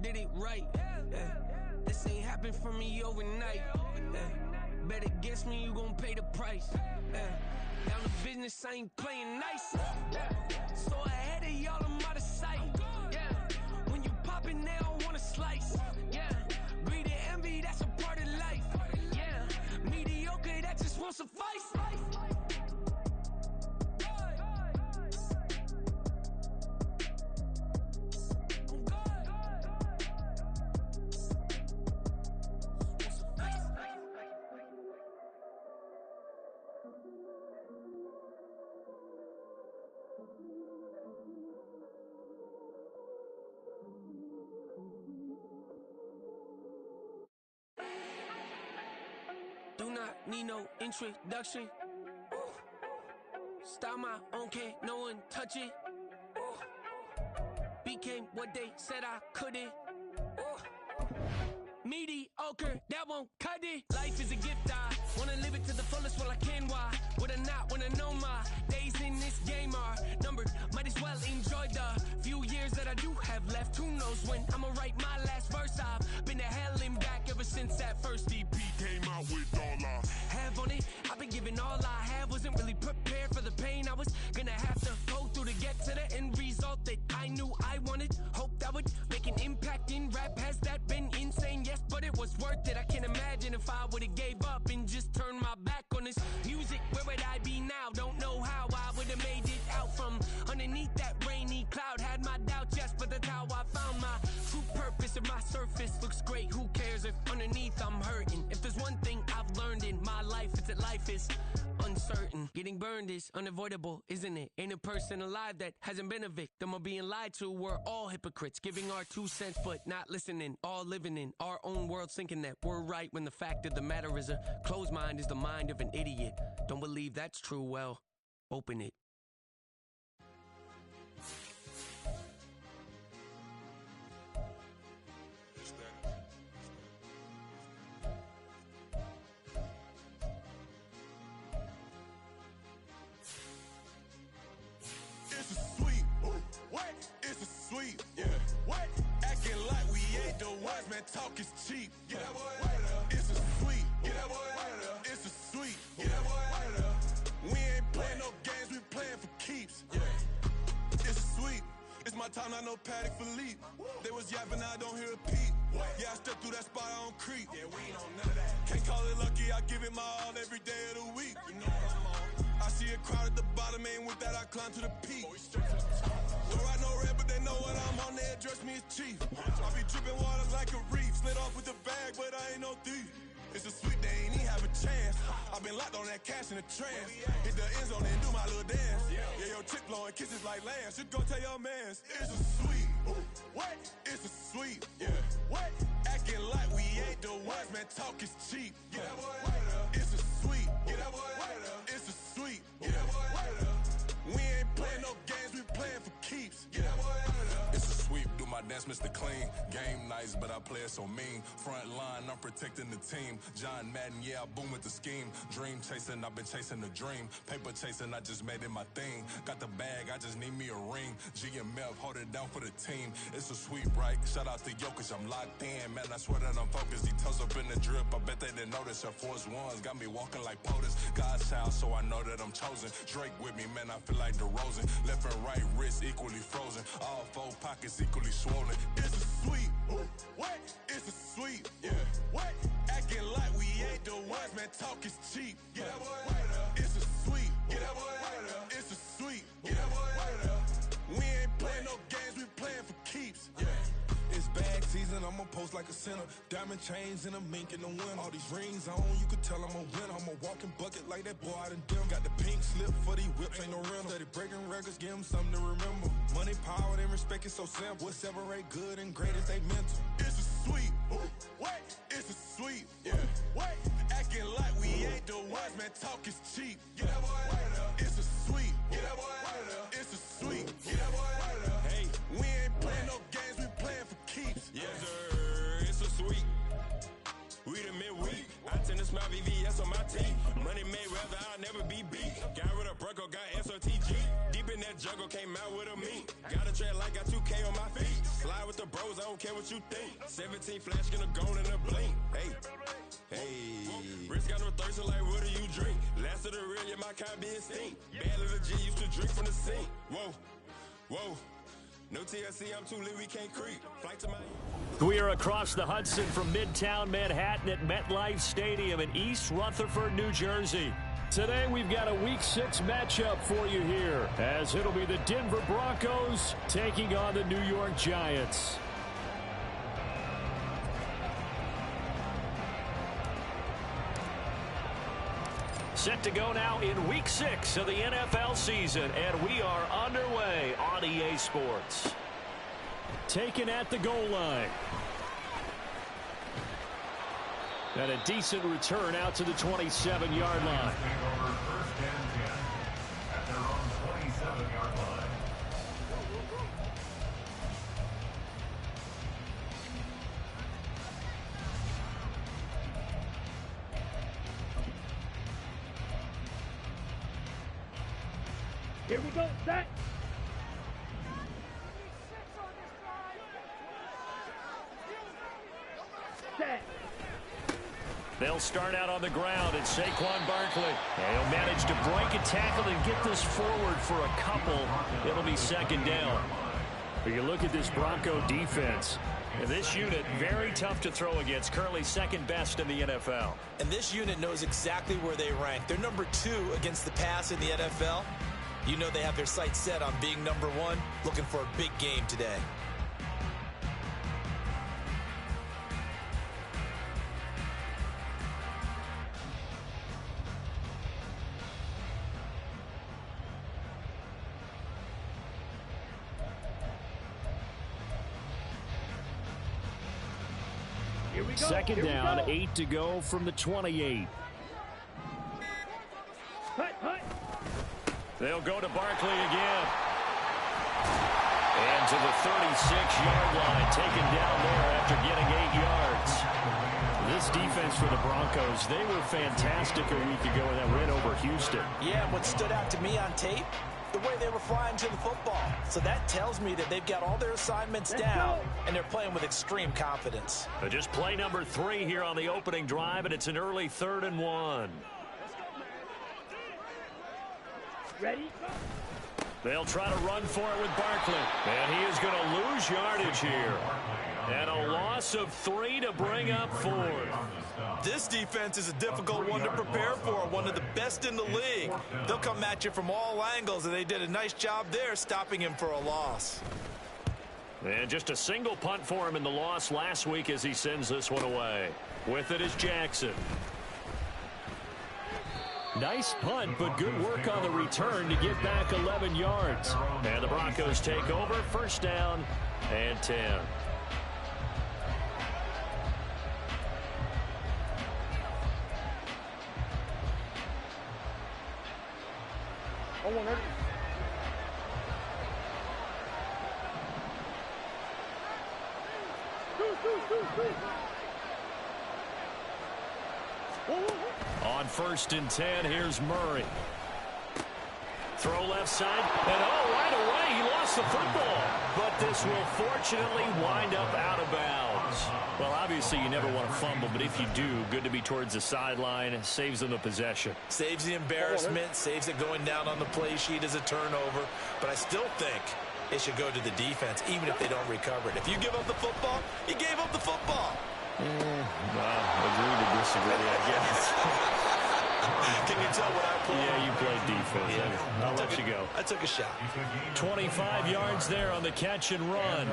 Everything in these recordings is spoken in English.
did it right. This ain't happened for me overnight. Bet against me, you gon' pay the price. Down to business, I ain't playing nice. So ahead of y'all, I'm out of sight. When you poppin', they don't wanna slice. Greed and envy, that's a part of life. Mediocre, that just won't suffice. Do not need no introduction. Style my own, can't no one touch it. Became what they said I couldn't. Mediocre, that won't cut it. Life is a gift, I wanna live it to the fullest while I can. Why would I not wanna know my days in this game are numbered? Might as well enjoy the few years that I do have left. Who knows when I'ma write my last verse? I've been to hell and back ever since that first EP came out with all I have on it. I've been giving all I have, wasn't really prepared for the pain I was gonna have to go through to get to the end result that I knew I wanted. Hoped I would make an impact in rap. Has that been insane? Yes, but it was worth it. I can't imagine if I would've gave up and just turned my back on this music. Where would I be now? Don't know how I would've made it out from underneath that rainy cloud. Had my doubts, yes, but that's how I found my true purpose. If my surface looks great, who cares if underneath I'm hurting? If there's one thing I've learned in my life, it's that life is uncertain. Getting burned is unavoidable, isn't it? Ain't a person alive that hasn't been a victim of being lied to. We're all hypocrites, giving our 2 cents but not listening. All living in our own world, thinking that we're right when the fact of the matter is a closed mind is the mind of an idiot. Don't believe that's true? Well, open it. It's a sweet, yeah. What? Acting like we ain't the ones, man. Talk is cheap. Get that boy right up. It's a sweet. Get that boy right up. It's a sweet. Get that boy right up. We ain't playing no games, we playing for keeps. Yeah. It's a sweet. It's my time, not no Paddock Philippe. They was yapping, I don't hear a peep. Yeah, I step through that spot, I don't creep. Yeah, we ain't on none of that. Can't call it lucky, I give it my all every day of the week. You know what I'm on. I see a crowd at the bottom, and with that I climb to the peak. Don't ride no red, but they know what I'm on. They address me as chief. I be dripping water like a reef. Slid off with the bag, but I ain't no thief. It's a sweet, they ain't even have a chance. I been locked on that cash in a trance. Hit the end zone and do my little dance. Yeah, your chick blowing kisses like lambs. You go tell your mans. It's a sweet. What? It's a sweet. Yeah. What? Acting like we ain't the ones, man. Talk is cheap. Get that boy right up. It's a sweet. Get that boy right up. It's a sweet. Get that boy right up. We ain't playing no games, we playing for keeps. Get that boy right up. It's a sweep, do my dance, Mr. Clean. Game nice, but I play it so mean. Front line, I'm protecting the team. John Madden, yeah, I boom with the scheme. Dream chasing, I've been chasing the dream. Paper chasing, I just made it my thing. Got the bag, I just need me a ring. G and Mel, hold it down for the team. It's a sweep, right? Shout out to Jokic, I'm locked in. Man, I swear that I'm focused. He toes up in the drip, I bet they didn't notice. Your force ones got me walking like POTUS. God's child, so I know that I'm chosen. Drake with me, man, I feel like DeRozan. Left and right wrist equally frozen. All 4 pockets equally swollen. It's a sweet. What? It's a sweet. Yeah. What? Acting like we ain't the ones, man. Talk is cheap. Get that boy right up. It's a sweet. Get that boy right up. It's a sweet. Get that boy right up. We ain't playing no games, we playing for keeps. Yeah. It's bag season, I'ma post like a sinner. Diamond chains and a mink in the winter. All these rings on, you could tell I'm a winner. I'm a walking bucket like that boy out in Denver. Got the pink slip for these whips, ain't no rental. Steady breaking records, give them something to remember. Money, power, and respect is so simple. What separate good and great is they mental. It's a sweet. What? It's a sweet. Yeah. What? Acting like we ain't the ones, man. Talk is cheap. Get that boy right up. It's a sweet. Get that boy right up. It's a sweet. Get that boy right up. Hey, we ain't playing no games, we playing for keeps. Yes, sir. It's a sweet. We the midweek. I tend to smile VVS on my teeth. Money made rather I'll never be beat. Got rid of Bronco, got SOTG. Deep in that jungle, came out with a meat. Got a trail like got 2K on my feet. Slide with the bros, I don't care what you think. 17 flash gonna go in a blink. Hey, hey. Wrist got no thirst, like what do you drink? Last of the real, yeah, my kind be extinct. Bad little G used to drink from the sink. Whoa, whoa. No TLC, I'm too lit, we can't creep. Flight to my... We are across the Hudson from Midtown Manhattan at MetLife Stadium in East Rutherford, New Jersey. Today we've got a Week 6 matchup for you here, as it'll be the Denver Broncos taking on the New York Giants. Set to go now in Week 6 of the NFL season, and we are underway on EA Sports. Taken at the goal line. And a decent return out to the 27-yard line. First and 10 at their own 27-yard line. Here we go, set. Set. They'll start out on the ground, and Saquon Barkley. And he'll manage to break a tackle and get this forward for a couple. It'll be second down. But you look at this Bronco defense, and this unit, very tough to throw against, currently second best in the NFL. And this unit knows exactly where they rank. They're number 2 against the pass in the NFL. You know they have their sights set on being number 1, looking for a big game today. Second down, 8 to go from the 28. They'll go to Barkley again. And to the 36-yard line, taken down there after getting 8 yards. This defense for the Broncos, they were fantastic a week ago in that win over Houston. Yeah, what stood out to me on tape, the way they were flying to the football. So that tells me that they've got all their assignments down, and they're playing with extreme confidence. Just play number 3 here on the opening drive, and it's an early 3rd and 1. Ready? They'll try to run for it with Barkley. And he is going to lose yardage here. And a loss of 3 to bring up 4. This defense is a difficult one to prepare for, one of the best in the league. They'll come at you from all angles, and they did a nice job there stopping him for a loss. And just a single punt for him in the loss last week as he sends this one away. With it is Jackson. Nice punt, but good work on the return to get back 11 yards. And the Broncos take over, first down and 10. Oh, 100. On first and 10, here's Murray. Throw left side, and right away, he lost the football. But this will fortunately wind up out of bounds. Well, obviously, you never want to fumble, but if you do, good to be towards the sideline. Saves them the possession. Saves the embarrassment, saves it going down on the play sheet as a turnover. But I still think it should go to the defense, even if they don't recover it. If you give up the football, you gave up the football. Agree to disagree, I guess. Can you tell what I played? Yeah, you played defense. Yeah. I'll let you go. I took a shot. 25 yards there on the catch and run.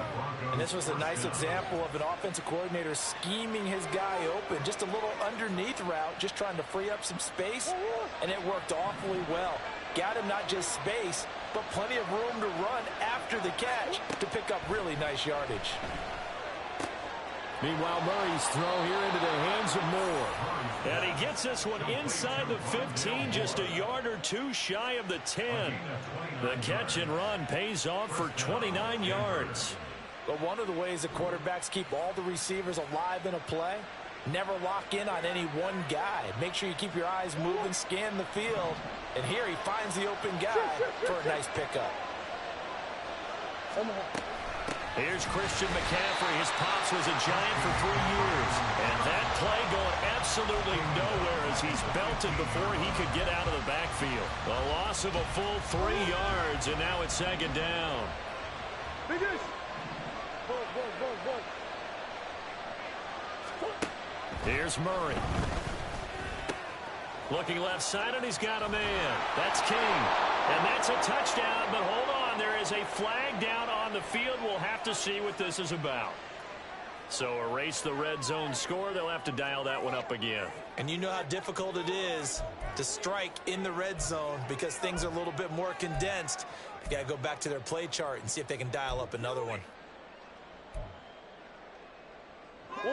And this was a nice example of an offensive coordinator scheming his guy open. Just a little underneath route, just trying to free up some space, and it worked awfully well. Got him not just space, but plenty of room to run after the catch to pick up really nice yardage. Meanwhile, Murray's throw here into the hands of Moore. And he gets this one inside the 15, just a yard or two shy of the 10. The catch and run pays off for 29 yards. But one of the ways that quarterbacks keep all the receivers alive in a play, never lock in on any one guy. Make sure you keep your eyes moving, scan the field. And here he finds the open guy for a nice pickup. Here's Christian McCaffrey. His pops was a Giant for 3 years. And that play going absolutely nowhere as he's belted before he could get out of the backfield. A loss of a full 3 yards, and now it's second down. Here's Murray. Looking left side, and he's got a man. That's King. And that's a touchdown, but hold on. There is a flag down on the field. We'll have to see what this is about. So erase the red zone score. They'll have to dial that one up again. And you know how difficult it is to strike in the red zone because things are a little bit more condensed. You got to go back to their play chart and see if they can dial up another one.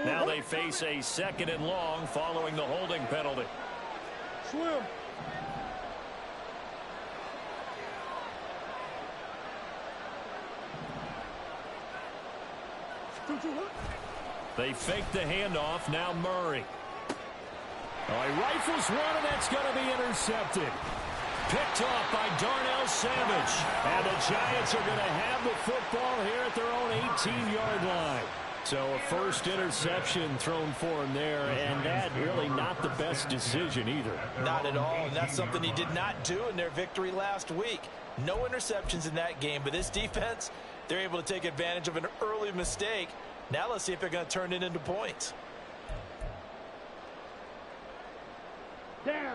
Now they face a 2nd and long following the holding penalty. Swim. They fake the handoff. Now Murray. Oh, he rifles one, and that's going to be intercepted. Picked off by Darnell Savage. And the Giants are going to have the football here at their own 18-yard line. So a first interception thrown for him there, and that really not the best decision either. Not at all, and that's something he did not do in their victory last week. No interceptions in that game, but this defense, they're able to take advantage of an early mistake. Now let's see if they're going to turn it into points.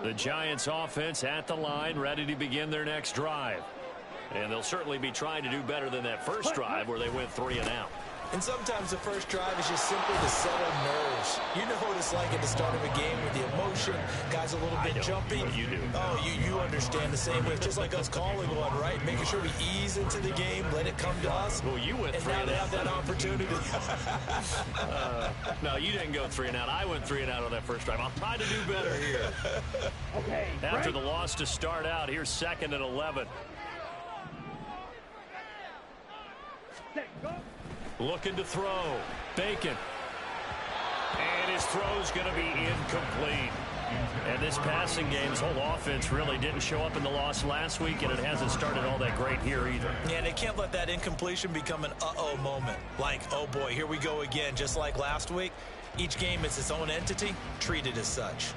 The Giants offense at the line, ready to begin their next drive. And they'll certainly be trying to do better than that first drive where they went 3 and out. And sometimes the first drive is just simply to settle nerves. You know what it's like at the start of a game with the emotion. Guys a little bit jumpy. You do. Oh, you understand the same way. It's just like us calling one, right? Making sure we ease into the game, let it come to us. Well, you went 3 and now and they out. have that opportunity. No, you didn't go 3 and out. I went 3 and out on that first drive. I'll try to do better here. Okay. After the loss to start out, here's 2nd and 11. Looking to throw. Bacon. And his throw's going to be incomplete. And this passing game, his whole offense really didn't show up in the loss last week, and it hasn't started all that great here either. Yeah, and they can't let that incompletion become an uh-oh moment. Like, oh boy, here we go again, just like last week. Each game is its own entity, treated as such.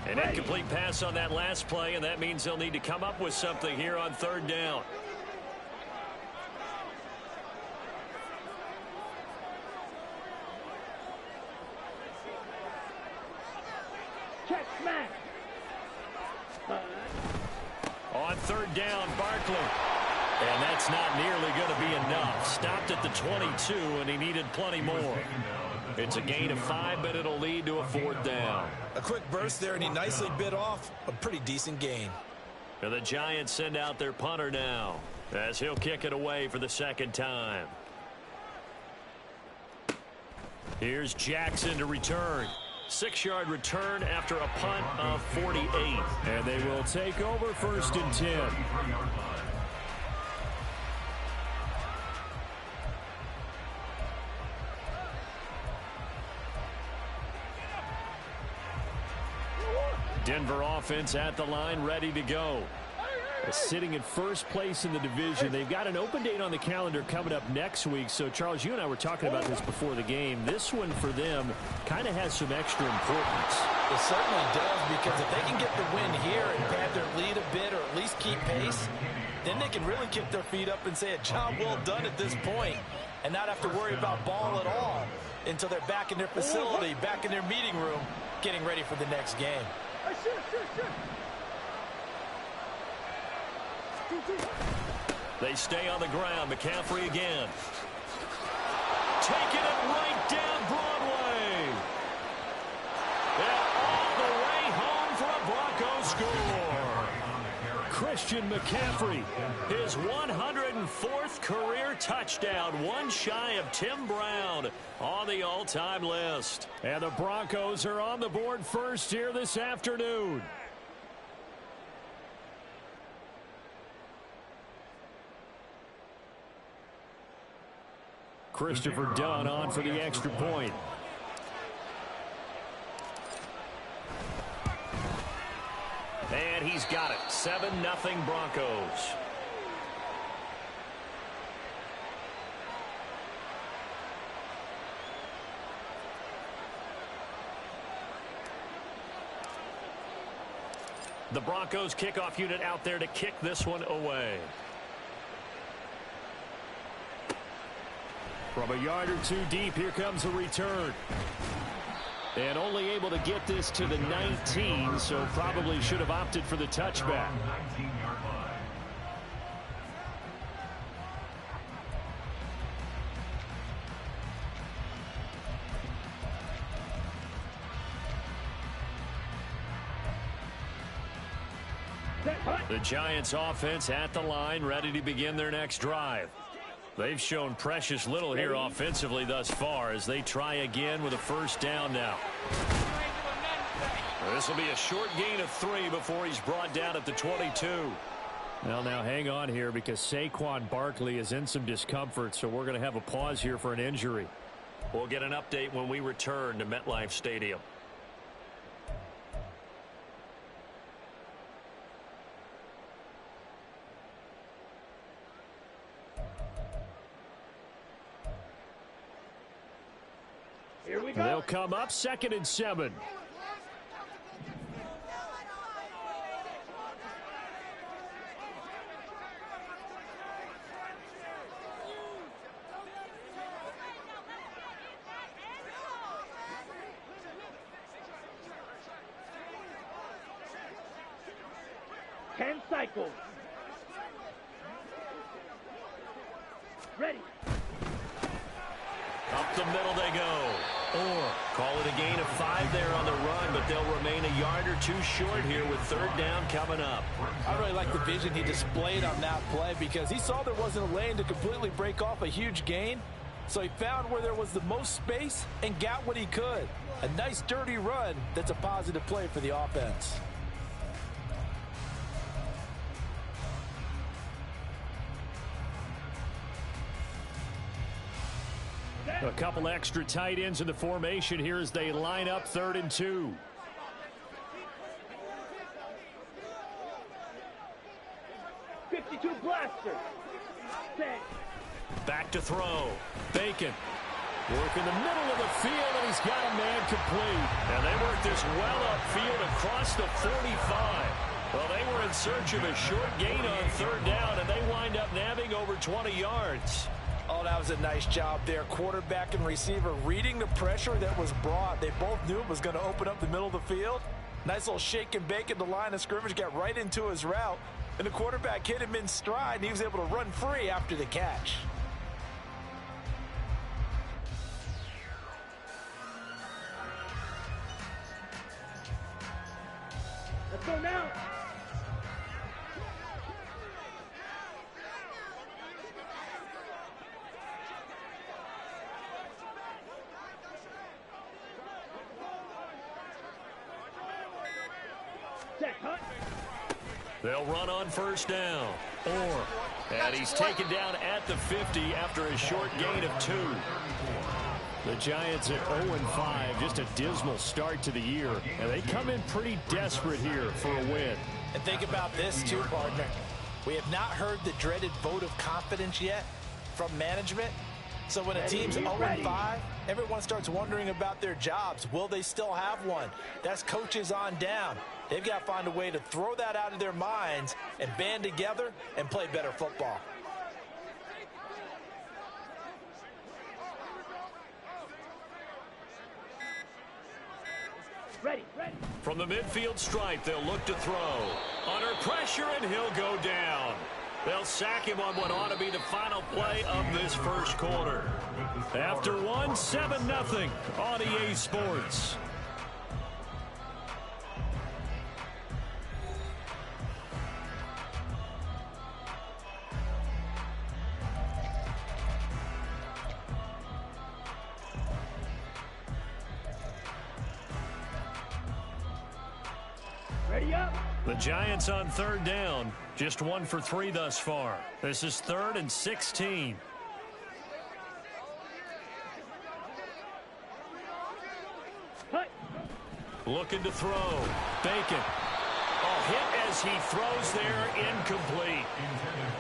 An incomplete pass on that last play, and that means they'll need to come up with something here on 3rd down. Check smack. On 3rd down, Barkley. And that's not nearly going to be enough. Stopped at the 22, and he needed plenty more. It's a gain of 5, but it'll lead to a 4th down. A quick burst there, and he nicely bit off a pretty decent gain. And the Giants send out their punter now, as he'll kick it away for the 2nd time. Here's Jackson to return. 6-yard return after a punt of 48. And they will take over 1st and 10. Denver offense at the line, ready to go. Sitting in 1st place in the division. They've got an open date on the calendar coming up next week. So, Charles, you and I were talking about this before the game. This one for them kind of has some extra importance. It certainly does, because if they can get the win here and pad their lead a bit or at least keep pace, then they can really kick their feet up and say a job well done at this point and not have to worry about ball at all until they're back in their facility, back in their meeting room, getting ready for the next game. They stay on the ground. McCaffrey again. Taking it right down Broadway. And all the way home for a Broncos score. Christian McCaffrey, his 104th career touchdown, one shy of Tim Brown on the all-time list. And the Broncos are on the board first here this afternoon. Christopher Dunn on for the extra point. And he's got it. 7-0 Broncos. The Broncos kickoff unit out there to kick this one away. From a yard or two deep, here comes a return. And only able to get this to the 19, so probably should have opted for the touchback. 19-yard line. The Giants offense at the line, ready to begin their next drive. They've shown precious little here offensively thus far as they try again with a first down now. This will be a short gain of 3 before he's brought down at the 22. Well, now hang on here because Saquon Barkley is in some discomfort, so we're going to have a pause here for an injury. We'll get an update when we return to MetLife Stadium. Here we go. They'll come up 2nd and 7. Ten cycles. Ready. Up the middle they go. Or call it a gain of 5 there on the run, but they'll remain a yard or 2 short here with 3rd down coming up. I really like the vision he displayed on that play because he saw there wasn't a lane to completely break off a huge gain. So he found where there was the most space and got what he could. A nice dirty run that's a positive play for the offense. A couple extra tight ends in the formation here as they line up 3rd and 2. '52 blaster. Set. Back to throw. Bacon. Work in the middle of the field, and he's got a man complete. And they work this well upfield across the 45. Well, they were in search of a short gain on 3rd down, and they wind up nabbing over 20 yards. Oh, that was a nice job there. Quarterback and receiver reading the pressure that was brought. They both knew it was going to open up the middle of the field. Nice little shake and bake at the line of scrimmage, got right into his route. And the quarterback hit him in stride, and he was able to run free after the catch. Let's go now. They'll run on 1st down. And he's taken down at the 50 after a short gain of 2. The Giants at 0-5, just a dismal start to the year. And they come in pretty desperate here for a win. And think about this too, partner. We have not heard the dreaded vote of confidence yet from management. So when a team's 0-5, everyone starts wondering about their jobs. Will they still have one? That's coaches on down. They've got to find a way to throw that out of their minds and band together and play better football. Ready. From the midfield stripe, they'll look to throw. Under pressure, and he'll go down. They'll sack him on what ought to be the final play of this first quarter. After 7-0 on EA Sports. Ready up. The Giants on 3rd down. Just 1 for 3 thus far. This is 3rd and 16. Cut. Looking to throw. Bacon. A hit as he throws there, incomplete.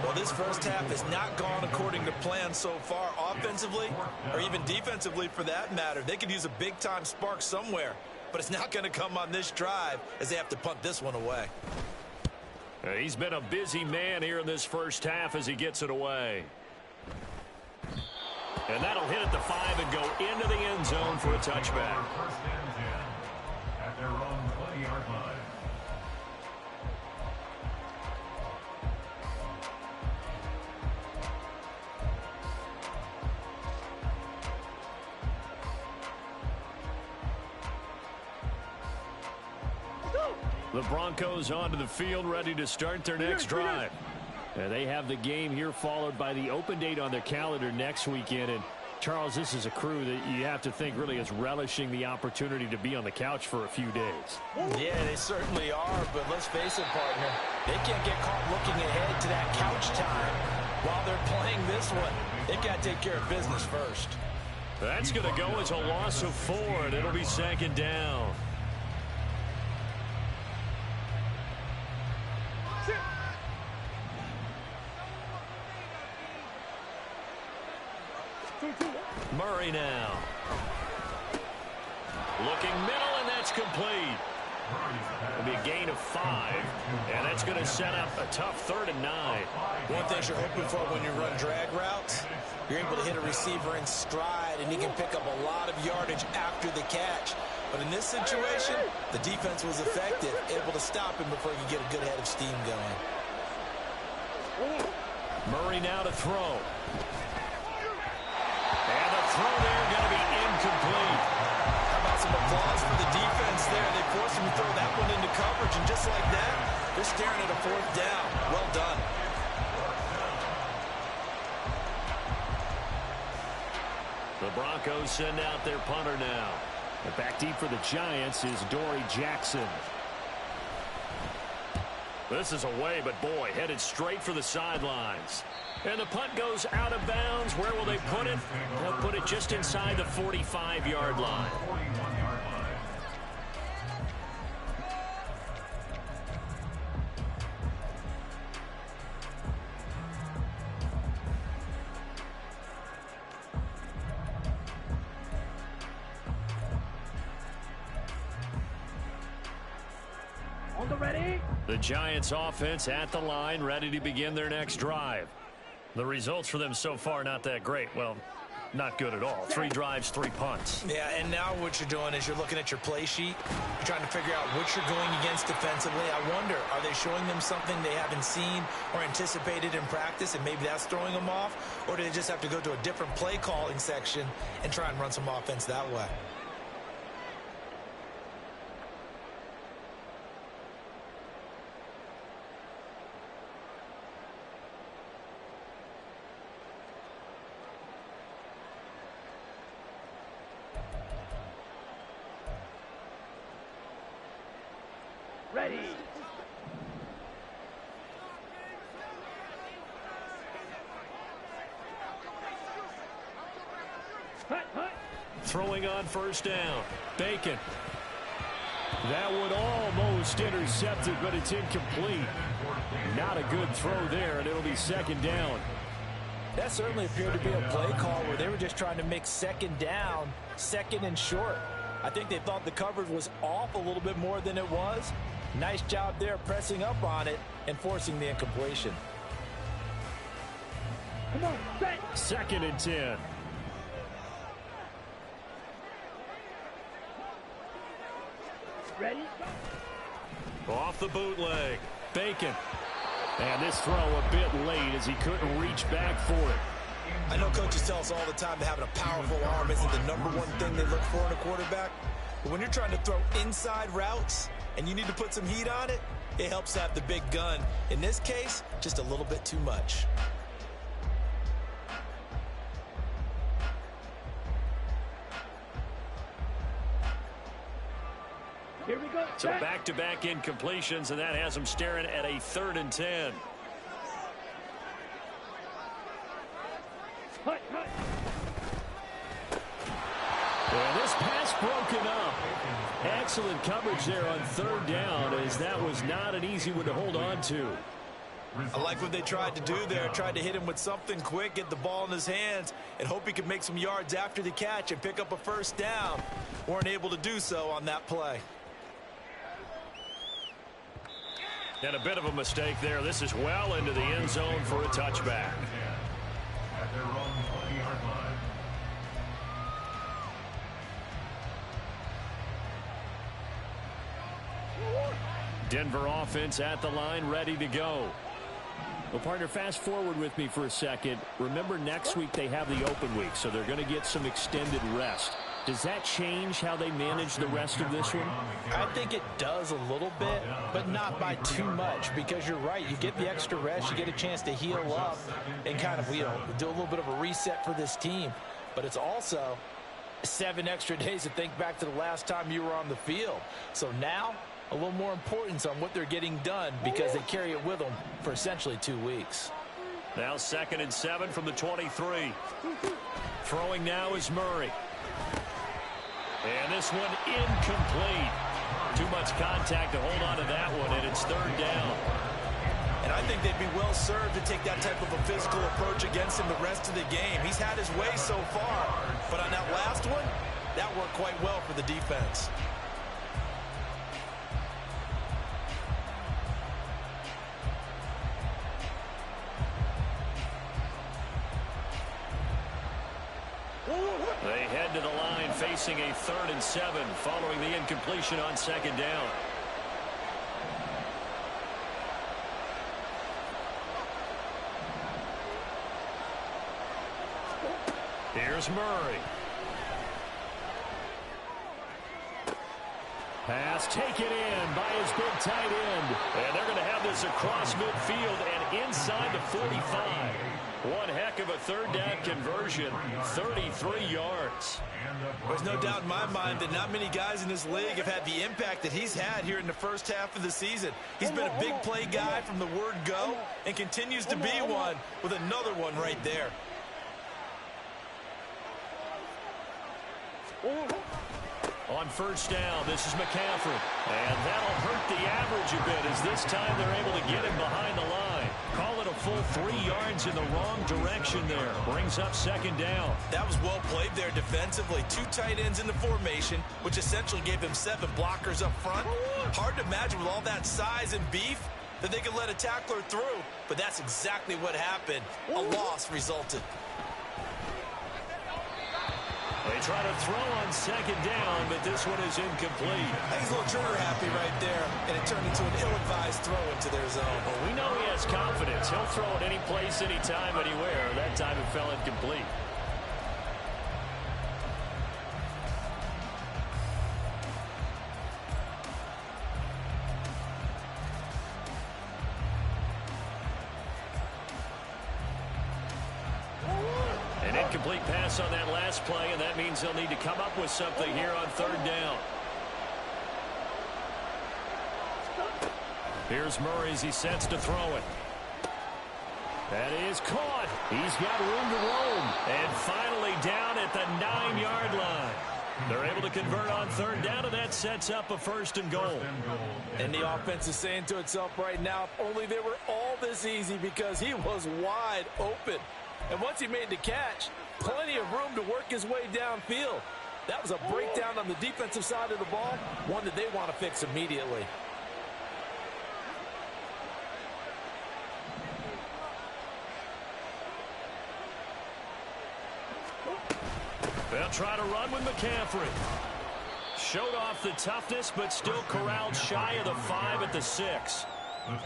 Well, this first half has not gone according to plan so far offensively or even defensively for that matter. They could use a big-time spark somewhere. but it's not going to come on this drive as they have to punt this one away. He's been a busy man here in this first half as he gets it away. And that'll hit at the 5 and go into the end zone for a touchback. First and 10 at their own 20-yard line. The Broncos onto the field, ready to start their next drive. They have the game here followed by the open date on their calendar next weekend. And Charles, this is a crew that you have to think really is relishing the opportunity to be on the couch for a few days. Yeah, they certainly are, but let's face it, partner. They can't get caught looking ahead to that couch time while they're playing this one. They've got to take care of business first. That's going to go as a loss of 4, and it'll be second down. Murray now. Looking middle, and that's complete. It'll be a gain of 5, and that's going to set up a tough 3rd and 9. One thing you're hoping for when you run drag routes, you're able to hit a receiver in stride, and he can pick up a lot of yardage after the catch. But in this situation, the defense was effective, able to stop him before he could get a good head of steam going. Murray now to throw. And the throw there going to be incomplete. How about some applause for the defense there? They forced him to throw that one into coverage, and just like that, they're staring at a 4th down. Well done. The Broncos send out their punter now. And back deep for the Giants is Dory Jackson. This is away, but boy, headed straight for the sidelines. And the punt goes out of bounds. Where will they put it? They'll put it just inside the 45-yard line. 41-yard line. On the ready. The Giants offense at the line, ready to begin their next drive. The results for them so far not that great. Well, not good at all. 3 drives, 3 punts. Yeah, and now what you're doing is you're looking at your play sheet. You're trying to figure out what you're going against defensively. I wonder, are they showing them something they haven't seen or anticipated in practice, and maybe that's throwing them off? Or do they just have to go to a different play calling section and try and run some offense that way? Ready. Hut, hut. Throwing on first down. Bacon. That would almost intercept it, but it's incomplete. Not a good throw there, and it'll be second down. That certainly appeared to be a play call where they were just trying to make second down, second and short. I think they thought the coverage was off a little bit more than it was. Nice job there pressing up on it and forcing the incompletion. Come on, set. 2nd and 10. Ready. Off the bootleg. Bacon. And this throw a bit late as he couldn't reach back for it. I know coaches tell us all the time that having a powerful arm isn't the #1 thing they look for in a quarterback. But when you're trying to throw inside routes and you need to put some heat on it, it helps to have the big gun. In this case, just a little bit too much. Here we go. So back-to-back incompletions, and that has them staring at a 3rd and 10. Hut, hut. And this pass broken up. Excellent coverage there on 3rd down, as that was not an easy one to hold on to. I like what they tried to do there. Tried to hit him with something quick, get the ball in his hands, and hope he could make some yards after the catch and pick up a first down. Weren't able to do so on that play. And a bit of a mistake there. This is well into the end zone for a touchback. At their own 20-yard line. Denver offense at the line, ready to go. Well, partner, fast forward with me for a second. Remember, next week they have the open week, so they're going to get some extended rest. Does that change how they manage the rest of this one? I think it does a little bit, but not by too much, because you're right. You get the extra rest, you get a chance to heal up and kind of, do a little bit of a reset for this team. But it's also 7 extra days to think back to the last time you were on the field. So now, a little more importance on what they're getting done because they carry it with them for essentially 2 weeks. Now 2nd and 7 from the 23. Throwing now is Murray. And this one incomplete. Too much contact to hold on to that one, and it's 3rd down. And I think they'd be well served to take that type of a physical approach against him the rest of the game. He's had his way so far, but on that last one, that worked quite well for the defense. They head to the line facing a 3rd and 7 following the incompletion on 2nd down. Here's Murray. Pass taken in by his big tight end. And they're going to have this across midfield and inside the 45. One heck of a 3rd down conversion, 33 yards. There's no doubt in my mind that not many guys in this league have had the impact that he's had here in the first half of the season. He's been a big play guy from the word go and continues to be one with another one right there. On 1st down, this is McCaffrey. And that'll hurt the average a bit as this time they're able to get him behind the line. Call it a full 3 yards in the wrong direction there. Brings up 2nd down. That was well played there defensively. 2 tight ends in the formation, which essentially gave them 7 blockers up front. Hard to imagine with all that size and beef that they could let a tackler through, but that's exactly what happened. A loss resulted. They try to throw on 2nd down, but this one is incomplete. I think he's a little trigger happy right there, and it turned into an ill-advised throw into their zone. Well, we know he has confidence. He'll throw it any place, anytime, anywhere. That time it fell incomplete. Incomplete pass on that last play, and that means they'll need to come up with something here on 3rd down. Here's Murray as he sets to throw it. That is caught. He's got room to roam. And finally down at the 9-yard line. They're able to convert on 3rd down, and that sets up a 1st and goal. And the offense is saying to itself right now, if only they were all this easy, because he was wide open. And once he made the catch, plenty of room to work his way downfield. That was a breakdown on the defensive side of the ball, one that they want to fix immediately. They'll try to run with McCaffrey. Showed off the toughness, but still corralled shy of the 5 at the 6.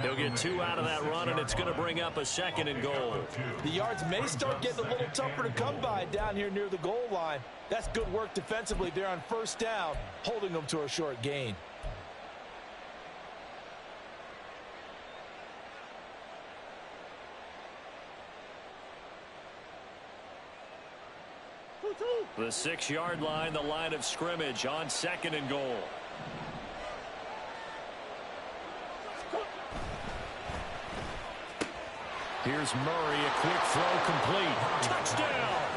He'll get 2 out of that run, and it's going to bring up a 2nd and goal. The yards may start getting a little tougher to come by down here near the goal line. That's good work defensively there on 1st down, holding them to a short gain. The 6-yard line, the line of scrimmage on 2nd and goal. Here's Murray, a quick throw complete. Touchdown!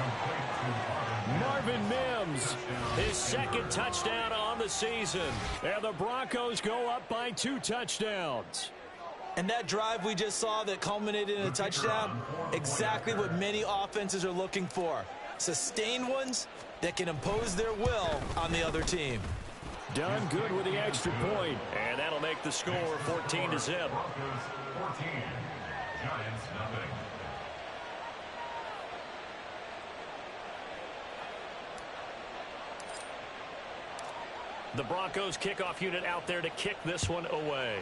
Marvin Mims, his 2nd touchdown on the season. And the Broncos go up by 2 touchdowns. And that drive we just saw that culminated in a touchdown, exactly what many offenses are looking for. Sustained ones that can impose their will on the other team. Done good with the extra point, and that'll make the score 14-0. Broncos 14, Giants nothing. The Broncos kickoff unit out there to kick this one away.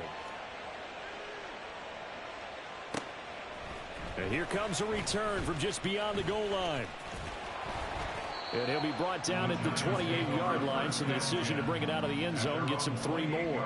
And here comes a return from just beyond the goal line. And he'll be brought down at the 28-yard line, so the decision to bring it out of the end zone gets him 3 more.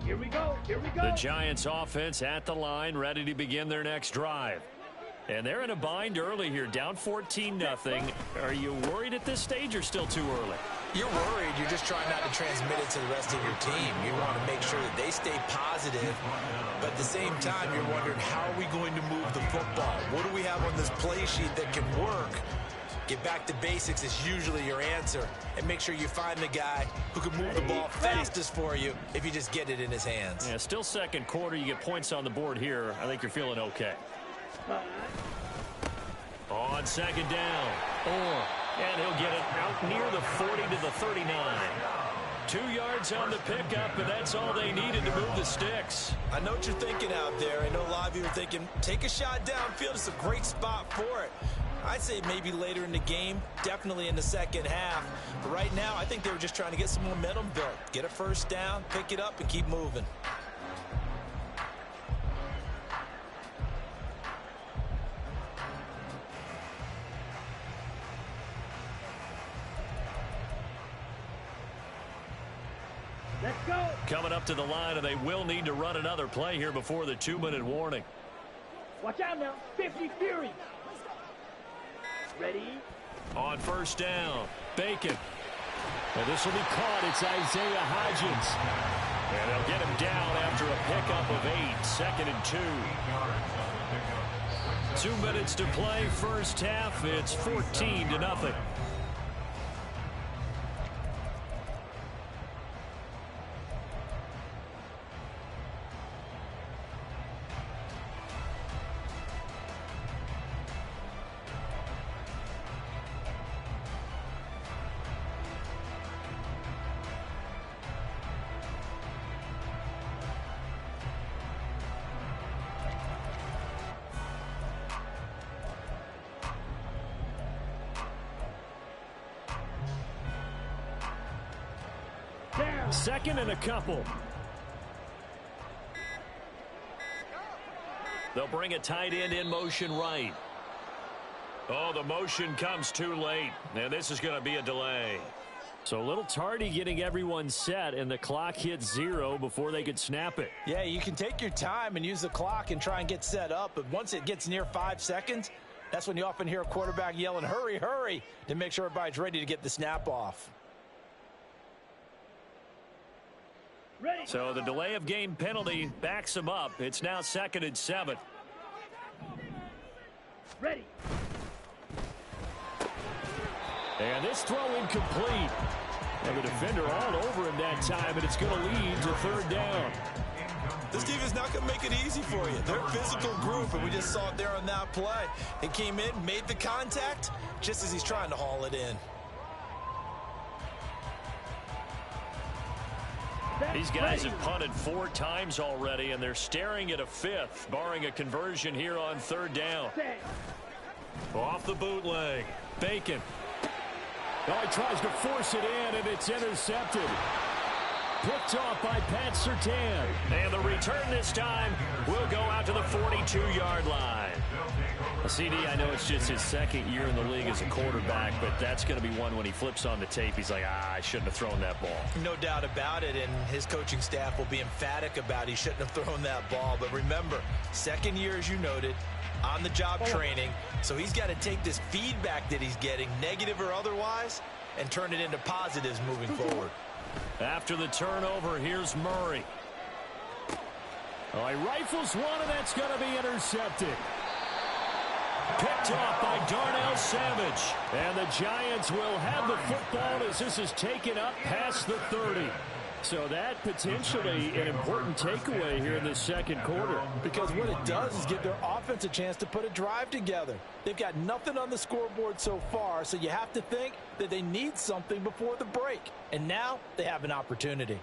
Here we go. Here we go. The Giants offense at the line, ready to begin their next drive. And they're in a bind early here, down 14-0. Are you worried at this stage or still too early? You're worried. You're just trying not to transmit it to the rest of your team. You want to make sure that they stay positive. But at the same time, you're wondering, how are we going to move the football? What do we have on this play sheet that can work? Get back to basics is usually your answer. And make sure you find the guy who can move the ball fastest for you if you just get it in his hands. Yeah, still second quarter. You get points on the board here. I think you're feeling okay. On second down. And he'll get it out near the 40 to the 39. 2 yards on the pickup, and that's all they needed to move the sticks. I know what you're thinking out there. I know a lot of you are thinking, take a shot downfield. It's a great spot for it. I'd say maybe later in the game, definitely in the second half. But right now, I think they were just trying to get some momentum built. Get a first down, pick it up, and keep moving. Let's go. Coming up to the line, and they will need to run another play here before the 2-minute warning. Watch out now. 50 Fury. Ready? On first down, Bacon. And this will be caught. It's Isaiah Hodgins. And they'll get him down after a pickup of 8. 2nd and 2. 2 minutes to play. First half, it's 14-0. Second and a couple. They'll bring a tight end in motion right. Oh, the motion comes too late. And this is going to be a delay. So a little tardy getting everyone set, and the clock hits 0 before they could snap it. Yeah, you can take your time and use the clock and try and get set up. But once it gets near 5 seconds, that's when you often hear a quarterback yelling, hurry, hurry, to make sure everybody's ready to get the snap off. Ready. So the delay of game penalty backs him up. It's now 2nd and 7. Ready. And this throw incomplete. And the defender all over him that time, and it's going to lead to 3rd down. This team is not going to make it easy for you. They're a physical group, and we just saw it there on that play. It came in, made the contact, just as he's trying to haul it in. These guys have punted 4 times already, and they're staring at a 5th, barring a conversion here on 3rd down. Off the bootleg. Bacon. Oh, he tries to force it in, and it's intercepted. Picked off by Pat Surtain. And the return this time will go out to the 42-yard line. CD, I know it's just his 2nd year in the league as a quarterback, but that's going to be one when he flips on the tape, he's like, I shouldn't have thrown that ball. No doubt about it, and his coaching staff will be emphatic about he shouldn't have thrown that ball. But remember, 2nd year, as you noted, on-the-job training, so he's got to take this feedback that he's getting, negative or otherwise, and turn it into positives moving forward. After the turnover, here's Murray. Oh, he rifles one, and that's going to be intercepted. Picked off by Darnell Savage. And the Giants will have the football as this is taken up past the 30. So that potentially an important takeaway here in the second quarter. Because what it does is give their offense a chance to put a drive together. They've got nothing on the scoreboard so far, so you have to think that they need something before the break. And now they have an opportunity.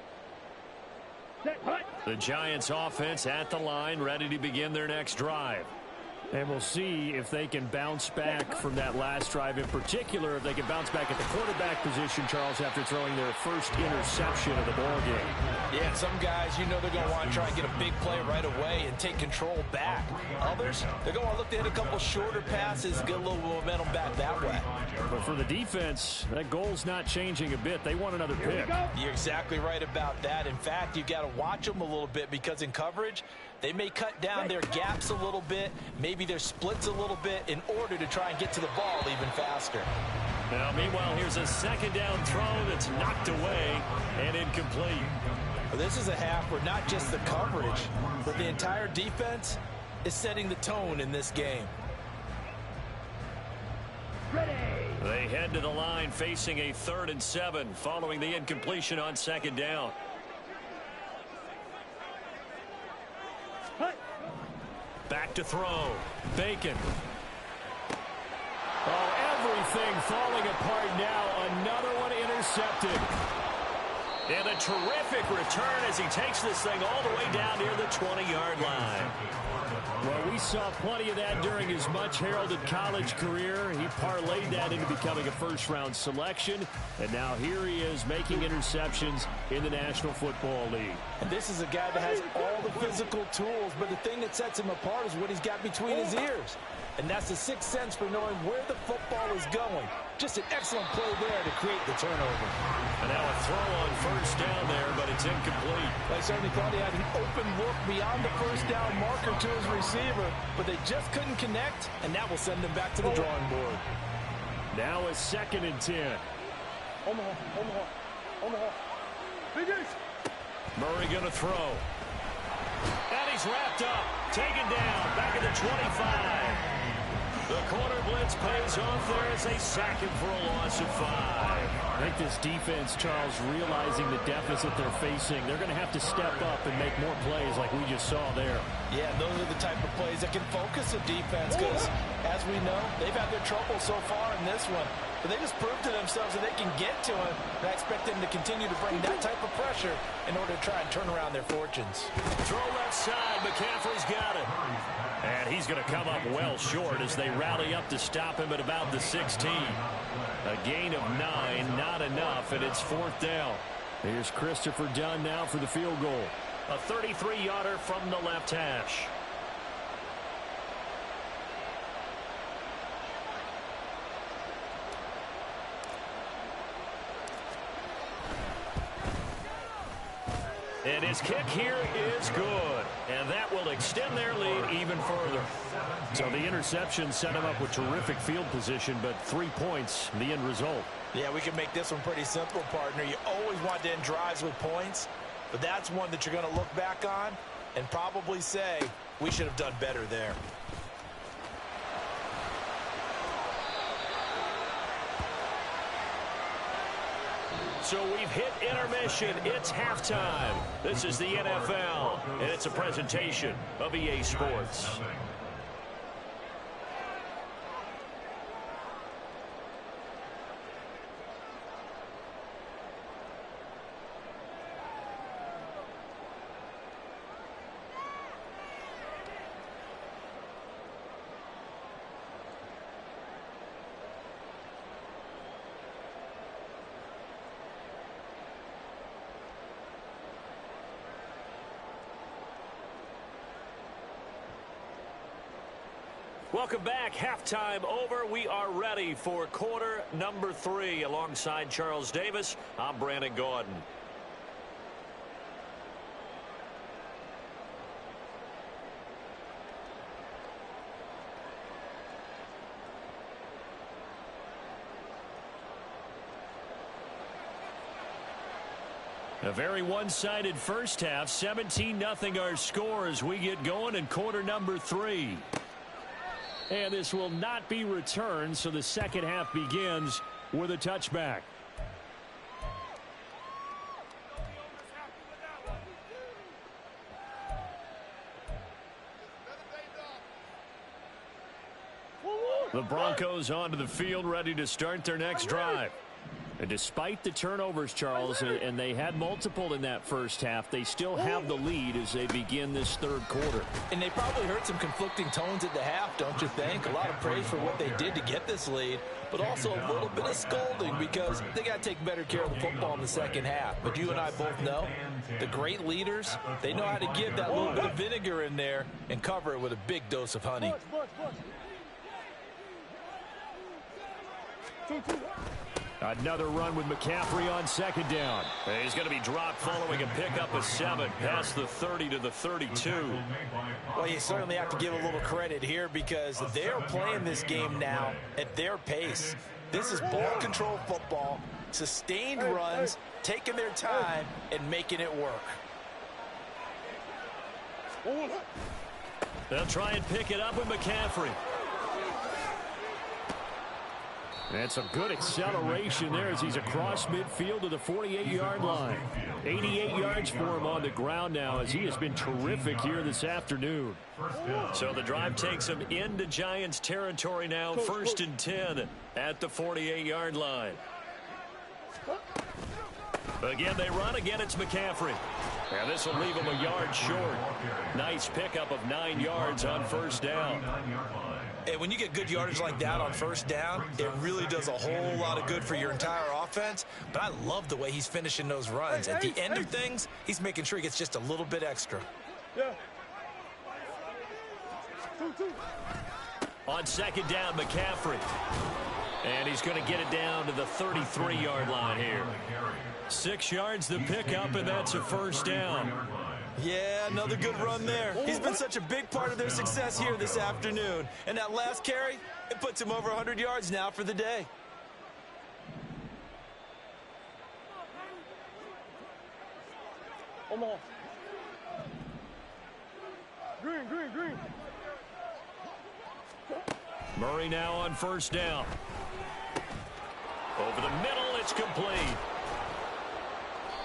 The Giants offense at the line, ready to begin their next drive. And we'll see if they can bounce back from that last drive, in particular, if they can bounce back at the quarterback position, Charles, after throwing their first interception of the ballgame. Yeah, some guys, you know they're going to want to try and get a big play right away and take control back. Others, they're going to look to hit a couple shorter passes, get a little momentum back that way. But for the defense, that goal's not changing a bit. They want another pick. You're exactly right about that. In fact, you've got to watch them a little bit because in coverage, they may cut down their gaps a little bit, maybe their splits a little bit in order to try and get to the ball even faster. Now, meanwhile, here's a second down throw that's knocked away and incomplete. Well, this is a half where not just the coverage, but the entire defense is setting the tone in this game. Ready. They head to the line facing a 3rd and 7 following the incompletion on second down. Back to throw. Bacon. Oh, everything falling apart now. Another one intercepted. And a terrific return as he takes this thing all the way down near the 20-yard line. Well, we saw plenty of that during his much-heralded college career. He parlayed that into becoming a first-round selection. And now here he is making interceptions in the National Football League. And this is a guy that has all the physical tools, but the thing that sets him apart is what he's got between his ears. And that's the sixth sense for knowing where the football is going. Just an excellent play there to create the turnover. And now a throw on first down there, but it's incomplete. They certainly thought he had an open look beyond the first down marker to his receiver, but they just couldn't connect, and that will send them back to the drawing board. Now a 2nd and 10. Omaha. Finish. Murray going to throw. And he's wrapped up. Taken down. Back at the 25. The corner blitz pays off there as they sack him for a loss of 5. I think this defense, Charles, realizing the deficit they're facing, they're going to have to step up and make more plays like we just saw there. Yeah, those are the type of plays that can focus a defense because, as we know, they've had their trouble so far in this one. But they just proved to themselves that they can get to him, and I expect them to continue to bring that type of pressure in order to try and turn around their fortunes. Throw left side. McCaffrey's got it. And he's going to come up well short as they rally up to stop him at about the 16. A gain of 9, not enough, and it's 4th down. Here's Christopher Dunn now for the field goal. A 33-yarder from the left hash. And his kick here is good. And that will extend their lead even further. So the interception set him up with terrific field position, but 3 points, the end result. Yeah, we can make this one pretty simple, partner. You always want to end drives with points, but that's one that you're going to look back on and probably say, we should have done better there. So we've hit intermission. It's halftime. This is the NFL, and it's a presentation of EA Sports. Welcome back. Halftime over. We are ready for quarter number 3. Alongside Charles Davis, I'm Brandon Gordon. A very one-sided first half. 17-0 our score as we get going in quarter number 3. And this will not be returned, so the second half begins with a touchback. The Broncos onto the field, ready to start their next drive. And despite the turnovers, Charles, and they had multiple in that first half, they still have the lead as they begin this third quarter. And they probably heard some conflicting tones at the half, don't you think? A lot of praise for what they did to get this lead, but also a little bit of scolding because they got to take better care of the football in the second half. But you and I both know the great leaders, they know how to give that little bit of vinegar in there and cover it with a big dose of honey. Another run with McCaffrey on second down. He's going to be dropped following a pickup of 7 past the 30 to the 32. Well, you certainly have to give a little credit here because they're playing this game now at their pace. This is ball control football, sustained runs, taking their time, and making it work. They'll try and pick it up with McCaffrey. That's a good acceleration there as he's across midfield to the 48-yard line. 88 yards for him on the ground now as he has been terrific here this afternoon. So the drive takes him into Giants territory now, 1st and 10 at the 48-yard line. Again, they run. Again, it's McCaffrey. And this will leave him a yard short. Nice pickup of 9 yards on first down. And when you get good yardage like that on first down, it really does a whole lot of good for your entire offense. But I love the way he's finishing those runs. At the end of things, he's making sure he gets just a little bit extra. On second down, McCaffrey. And he's going to get it down to the 33-yard line here. 6 yards the pickup, and that's a first down. Yeah, another good run there. He's been such a big part of their success here this afternoon. And that last carry, it puts him over 100 yards now for the day. Omaha. Green. Murray now on first down. Over the middle, it's complete.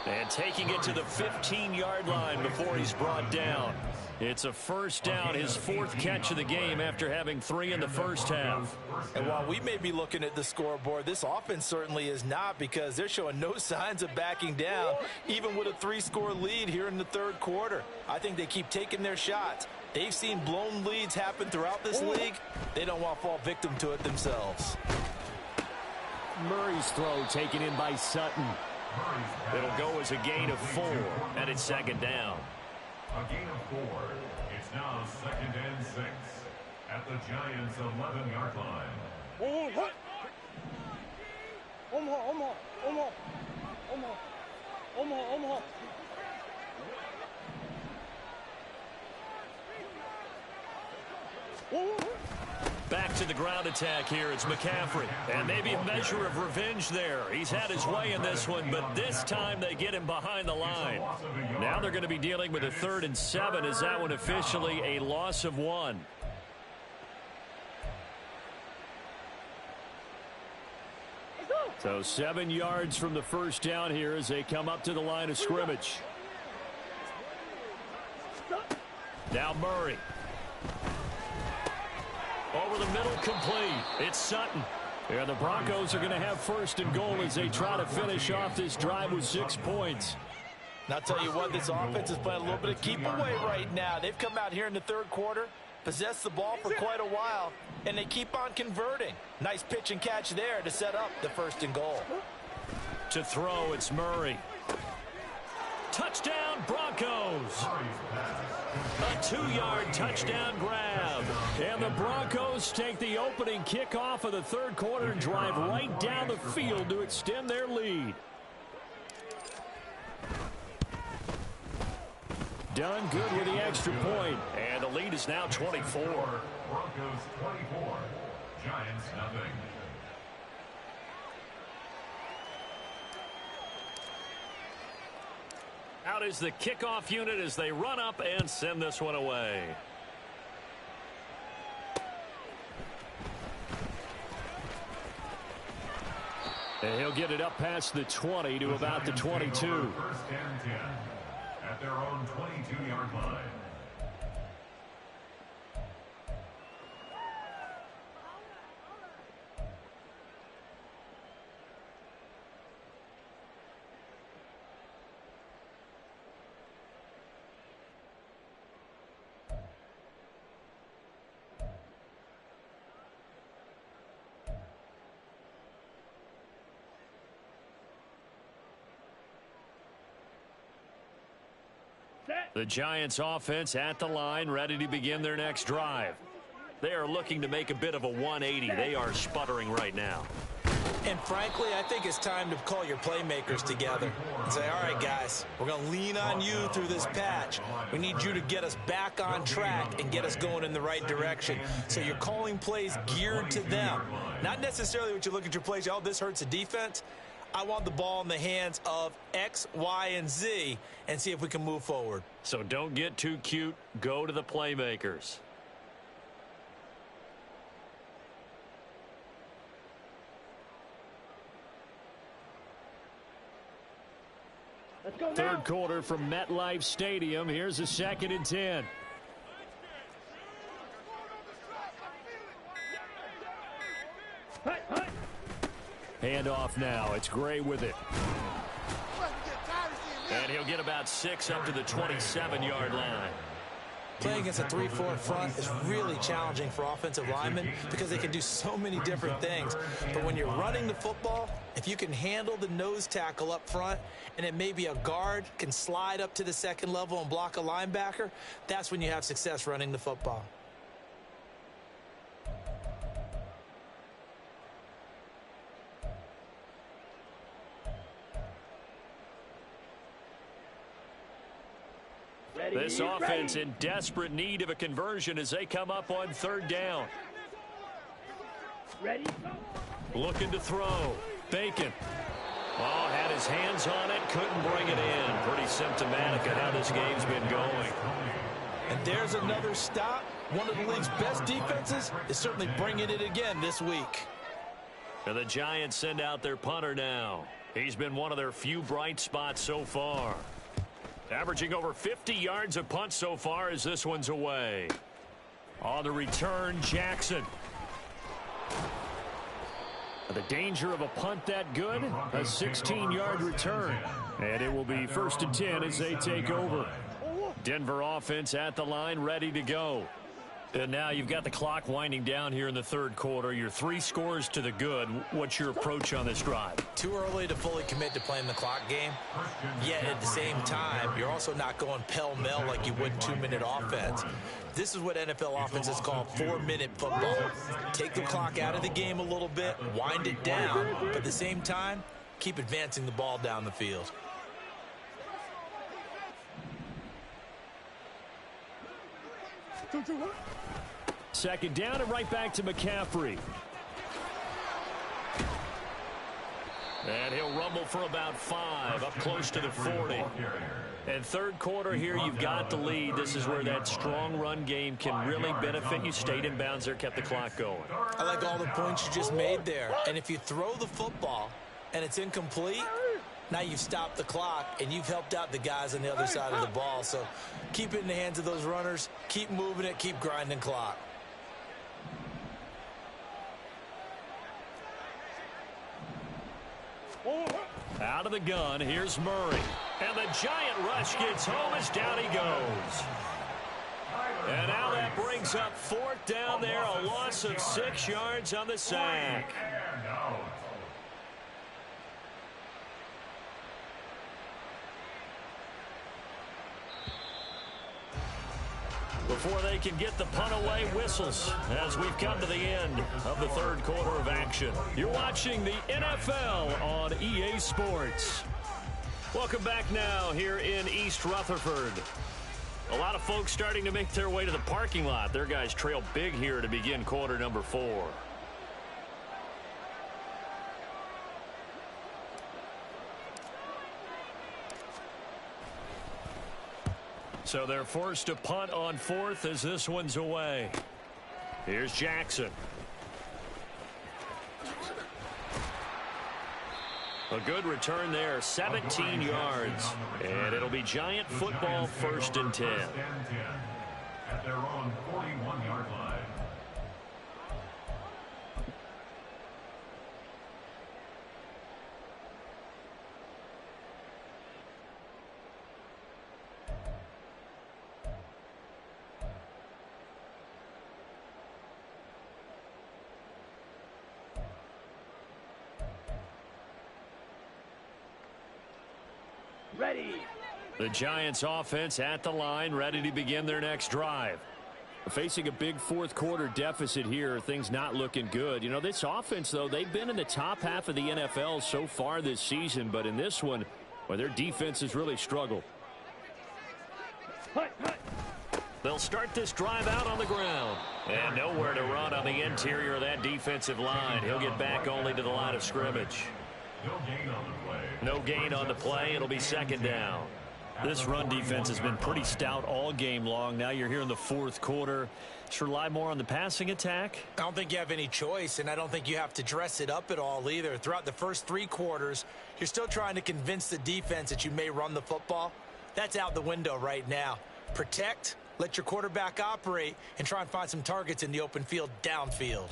And taking it to the 15-yard line before he's brought down. It's a first down, his 4th catch of the game after having 3 in the first half. And while we may be looking at the scoreboard, this offense certainly is not because they're showing no signs of backing down, even with a 3-score lead here in the third quarter. I think they keep taking their shots. They've seen blown leads happen throughout this league. They don't want to fall victim to it themselves. Murray's throw taken in by Sutton. It'll go as a gain of 4, and it's second down. A gain of 4. It's now 2nd and 6 at the Giants' 11-yard line. Omaha. Back to the ground attack here. It's McCaffrey. And maybe a measure of revenge there. He's had his way in this one, but this time they get him behind the line. Now they're going to be dealing with a 3rd and 7 as that one officially a loss of 1. So 7 yards from the first down here as they come up to the line of scrimmage. Now Murray. Over the middle, complete. It's Sutton. Yeah, the Broncos are going to have 1st and goal as they try to finish off this drive with 6 points. And I'll tell you what, this offense is playing a little bit of keep away right now. They've come out here in the third quarter, possessed the ball for quite a while, and they keep on converting. Nice pitch and catch there to set up the 1st and goal. To throw, it's Murray. Touchdown, Broncos. A 2-yard touchdown grab. And the Broncos take the opening kickoff of the third quarter and drive right down the field to extend their lead. Done good with the extra point. And the lead is now 24. Broncos 24. Giants nothing. Out is the kickoff unit as they run up and send this one away. And he'll get it up past the 20 to about the 22. First and 10 at their own 22-yard line. The Giants offense at the line, ready to begin their next drive. They are looking to make a bit of a 180. They are sputtering right now. And frankly, I think it's time to call your playmakers together and say, all right, guys, we're going to lean on you through this patch. We need you to get us back on track and get us going in the right direction. So you're calling plays geared to them. Not necessarily what you look at your plays, oh, this hurts the defense. I want the ball in the hands of X, Y, and Z and see if we can move forward. So don't get too cute. Go to the playmakers. Third quarter from MetLife Stadium. Here's a 2nd and 10. Handoff now. It's Gray with it. And he'll get about 6 up to the 27-yard line. Playing against a 3-4 front is really challenging for offensive linemen because they can do so many different things. But when you're running the football, if you can handle the nose tackle up front and it may be a guard can slide up to the second level and block a linebacker, that's when you have success running the football. This offense in desperate need of a conversion as they come up on 3rd down. Ready? Looking to throw. Bacon. Oh, had his hands on it. Couldn't bring it in. Pretty symptomatic of how this game's been going. And there's another stop. One of the league's best defenses is certainly bringing it again this week. And the Giants send out their punter now. He's been one of their few bright spots so far. Averaging over 50 yards a punt so far as this one's away. On the return, Jackson. The danger of a punt that good? A 16-yard return. And it will be 1st and 10 as they take over. Denver offense at the line, ready to go. And now you've got the clock winding down here in the 3rd quarter. You're 3 scores to the good. What's your approach on this drive? Too early to fully commit to playing the clock game. Yet at the same time, you're also not going pell-mell like you would 2-minute offense. This is what NFL offenses call 4-minute football. Take the clock out of the game a little bit, wind it down, but at the same time, keep advancing the ball down the field. Second down and right back to McCaffrey. And he'll rumble for about 5, up close to the 40. And 3rd quarter here, you've got the lead. This is where that strong run game can really benefit you. Stayed in bounds there, kept the clock going. I like all the points you just made there. And if you throw the football and it's incomplete, now you've stopped the clock and you've helped out the guys on the other side of the ball. So keep it in the hands of those runners. Keep moving it. Keep grinding clock. Out of the gun, here's Murray. And the giant rush gets home as down he goes. And now that brings up 4th down there, a loss of 6 yards on the sack. Before they can get the punt away, whistles as we've come to the end of the 3rd quarter of action. You're watching the NFL on EA Sports. Welcome back now here in East Rutherford. A lot of folks starting to make their way to the parking lot. Their guys trail big here to begin quarter number 4. So they're forced to punt on 4th as this one's away. Here's Jackson. A good return there, 17 yards. And it'll be Giant football, 1st and 10. At their own 41-yard line. Ready. The Giants offense at the line, ready to begin their next drive. Facing a big 4th quarter deficit here, things not looking good. You know, this offense, though, they've been in the top half of the NFL so far this season, but in this one, well, their defense has really struggled. They'll start this drive out on the ground. And nowhere to run on the interior of that defensive line. He'll get back only to the line of scrimmage. No gain on the play. No gain on the play. It'll be 2nd down. This run defense has been pretty stout all game long. Now you're here in the 4th quarter. Just rely more on the passing attack. I don't think you have any choice, and I don't think you have to dress it up at all either. Throughout the first 3 quarters, you're still trying to convince the defense that you may run the football. That's out the window right now. Protect, let your quarterback operate, and try and find some targets in the open field downfield.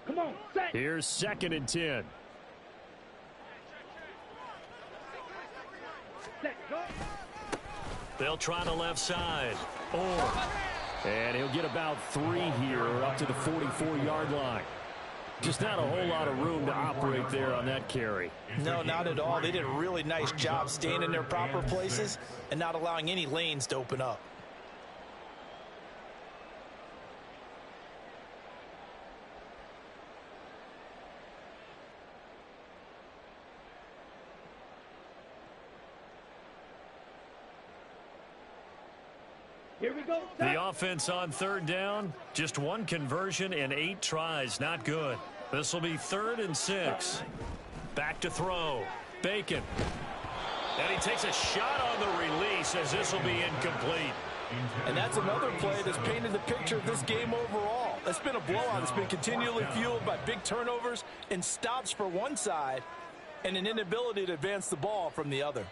Come on, set. Here's 2nd and 10. Set, go. They'll try the left side. And he'll get about 3 here up to the 44-yard line. Just not a whole lot of room to operate there on that carry. No, not at all. They did a really nice job staying in their proper places and not allowing any lanes to open up. Here we go. The offense on 3rd down, just 1 conversion in 8 tries. Not good. This will be 3rd and 6. Back to throw. Bacon. And he takes a shot on the release as this will be incomplete. And that's another play that's painted the picture of this game overall. It's been a blowout. It's been continually fueled by big turnovers and stops for one side and an inability to advance the ball from the other.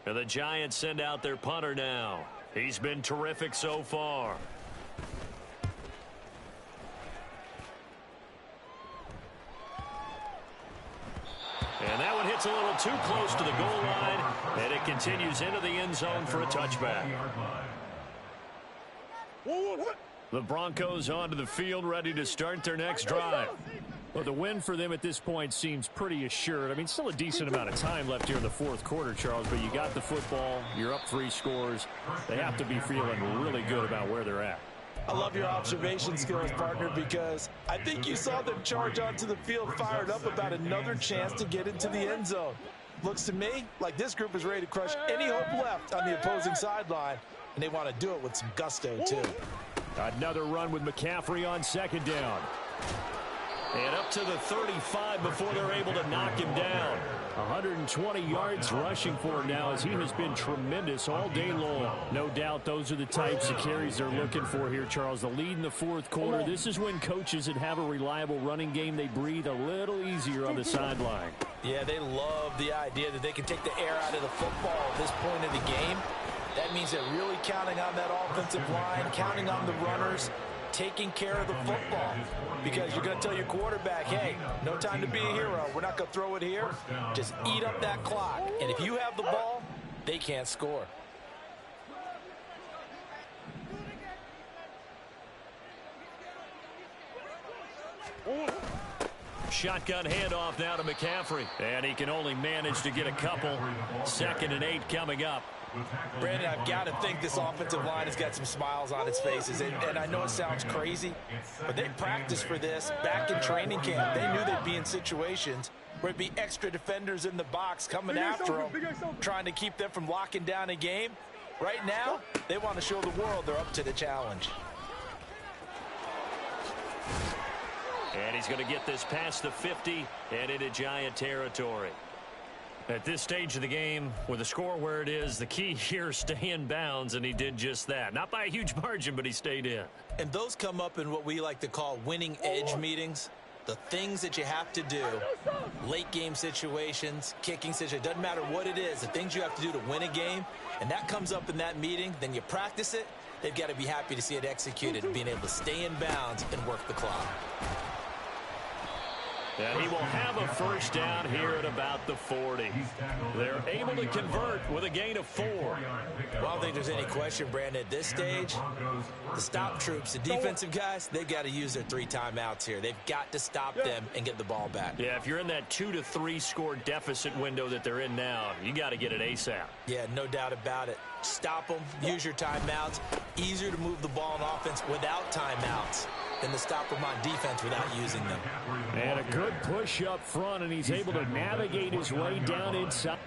And the Giants send out their punter now. He's been terrific so far. And that one hits a little too close to the goal line, and it continues into the end zone for a touchback. The Broncos onto the field, ready to start their next drive. Well, the win for them at this point seems pretty assured. I mean, still a decent amount of time left here in the 4th quarter, Charles, but you got the football, you're up 3 scores. They have to be feeling really good about where they're at. I love your observation skills, partner, because I think you saw them charge onto the field fired up about another chance to get into the end zone. Looks to me like this group is ready to crush any hope left on the opposing sideline, and they want to do it with some gusto, too. Another run with McCaffrey on 2nd down. And up to the 35 before they're able to knock him down. 120 yards rushing for him now as he has been tremendous all day long. No doubt those are the types of carries they're looking for here, Charles. The lead in the 4th quarter. This is when coaches that have a reliable running game, they breathe a little easier on the sideline. Yeah, they love the idea that they can take the air out of the football at this point of the game. That means they're really counting on that offensive line, counting on the runners, taking care of the football, because you're going to tell your quarterback, hey, no time to be a hero. We're not going to throw it here. Just eat up that clock. And if you have the ball, they can't score. Shotgun handoff now to McCaffrey. And he can only manage to get a couple. 2nd and 8 coming up. Brandon, I've got to think this offensive line has got some smiles on its faces. And I know it sounds crazy, but they practiced for this back in training camp. They knew they'd be in situations where it'd be extra defenders in the box coming after them, trying to keep them from locking down a game. Right now, they want to show the world they're up to the challenge. And he's going to get this past the 50 and into Giant territory. At this stage of the game, with the score where it is, the key here is stay in bounds, and he did just that. Not by a huge margin, but he stayed in. And those come up in what we like to call winning edge meetings. The things that you have to do, late game situations, kicking situations, doesn't matter what it is, the things you have to do to win a game, and that comes up in that meeting, then you practice it, they've got to be happy to see it executed, being able to stay in bounds and work the clock. And he will have a first down here at about the 40. They're able to convert with a gain of 4. Well, I don't think there's any question, Brandon, at this stage, the stop troops, the defensive guys, they've got to use their 3 timeouts here. They've got to stop them and get the ball back. Yeah, if you're in that 2 to 3 score deficit window that they're in now, you got to get it ASAP. Yeah, no doubt about it. Stop them, use your timeouts. Easier to move the ball on offense without timeouts than to stop them on defense without using them. And a good push up front, and he's able to navigate his way down inside.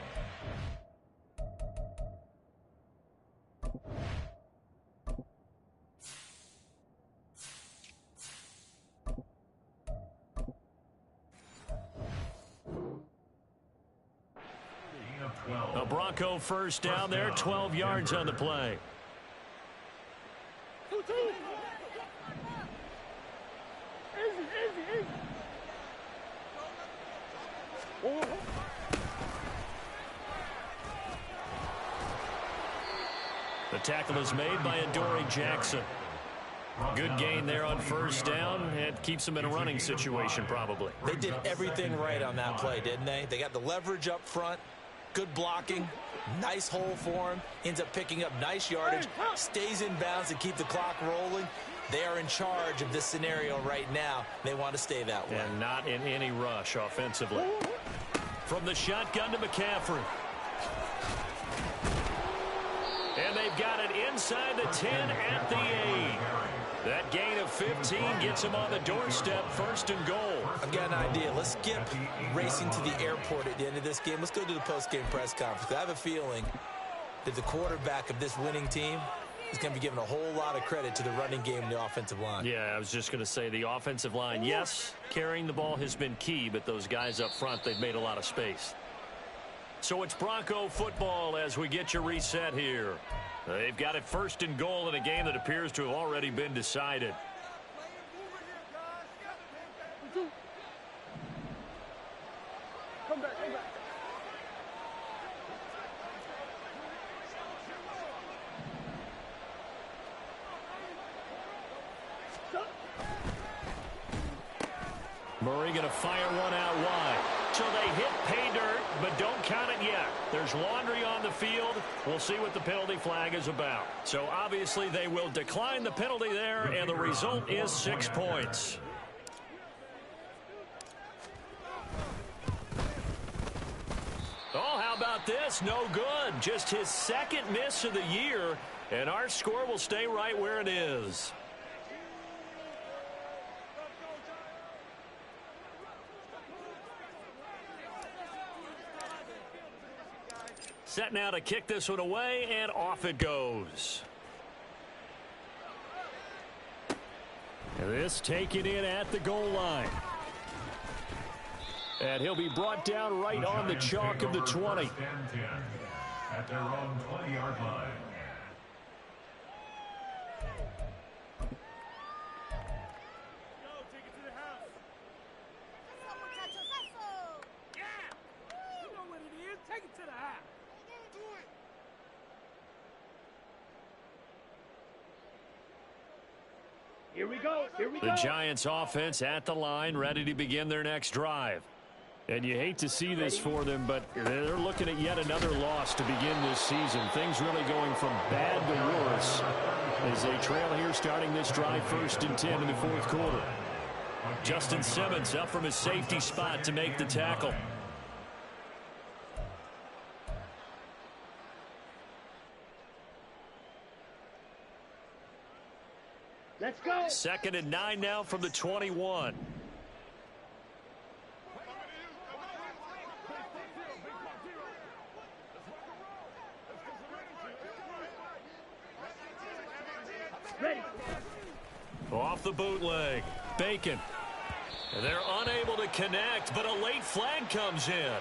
A Bronco first down there, 12 yards on the play. The tackle is made by Adoree Jackson. Good gain there on first down, and keeps them in a running situation probably. They did everything right on that play, didn't they? They got the leverage up front, good blocking, nice hole for him, ends up picking up nice yardage, stays in bounds to keep the clock rolling. They are in charge of this scenario right now. They want to stay that way. And not in any rush offensively. From the shotgun to McCaffrey. And they've got it inside the 10 at the 8. That gain of 15 gets them on the doorstep, 1st and goal. I've got an idea. Let's skip racing to the airport at the end of this game. Let's go to the post-game press conference. I have a feeling that the quarterback of this winning team is going to be given a whole lot of credit to the running game and the offensive line. Yeah, I was just going to say the offensive line, yes, carrying the ball has been key, but those guys up front, they've made a lot of space. So it's Bronco football as we get you reset here. They've got it 1st and goal in a game that appears to have already been decided. Come back, come back. Murray going to fire one out wide. So they hit pay dirt, but don't count it yet. There's laundry on the field. We'll see what the penalty flag is about. So obviously they will decline the penalty there, and the result is 6 points. Oh, how about this? No good. Just his 2nd miss of the year, and our score will stay right where it is. Set now to kick this one away, and off it goes. And this taken in at the goal line. And he'll be brought down right on the chalk of the 20. At their own 20-yard line. Here we go. Here we go. The Giants offense at the line, ready to begin their next drive. And you hate to see this for them, but they're looking at yet another loss to begin this season. Things really going from bad to worse as they trail here starting this drive 1st and 10 in the 4th quarter. Justin Simmons up from his safety spot to make the tackle. Let's go. 2nd and 9 now from the 21. Ready. Off the bootleg. Bacon. And they're unable to connect, but a late flag comes in.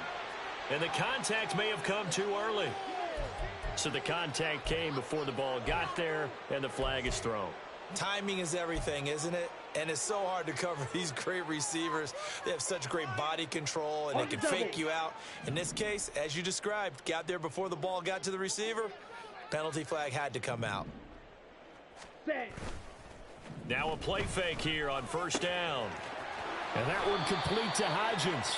And the contact may have come too early. So the contact came before the ball got there, and the flag is thrown. Timing is everything, isn't it? And it's so hard to cover these great receivers. They have such great body control, and they can fake you out. In this case, as you described, got there before the ball got to the receiver. Penalty flag had to come out. Now a play fake here on 1st down. And that one complete to Hodgins.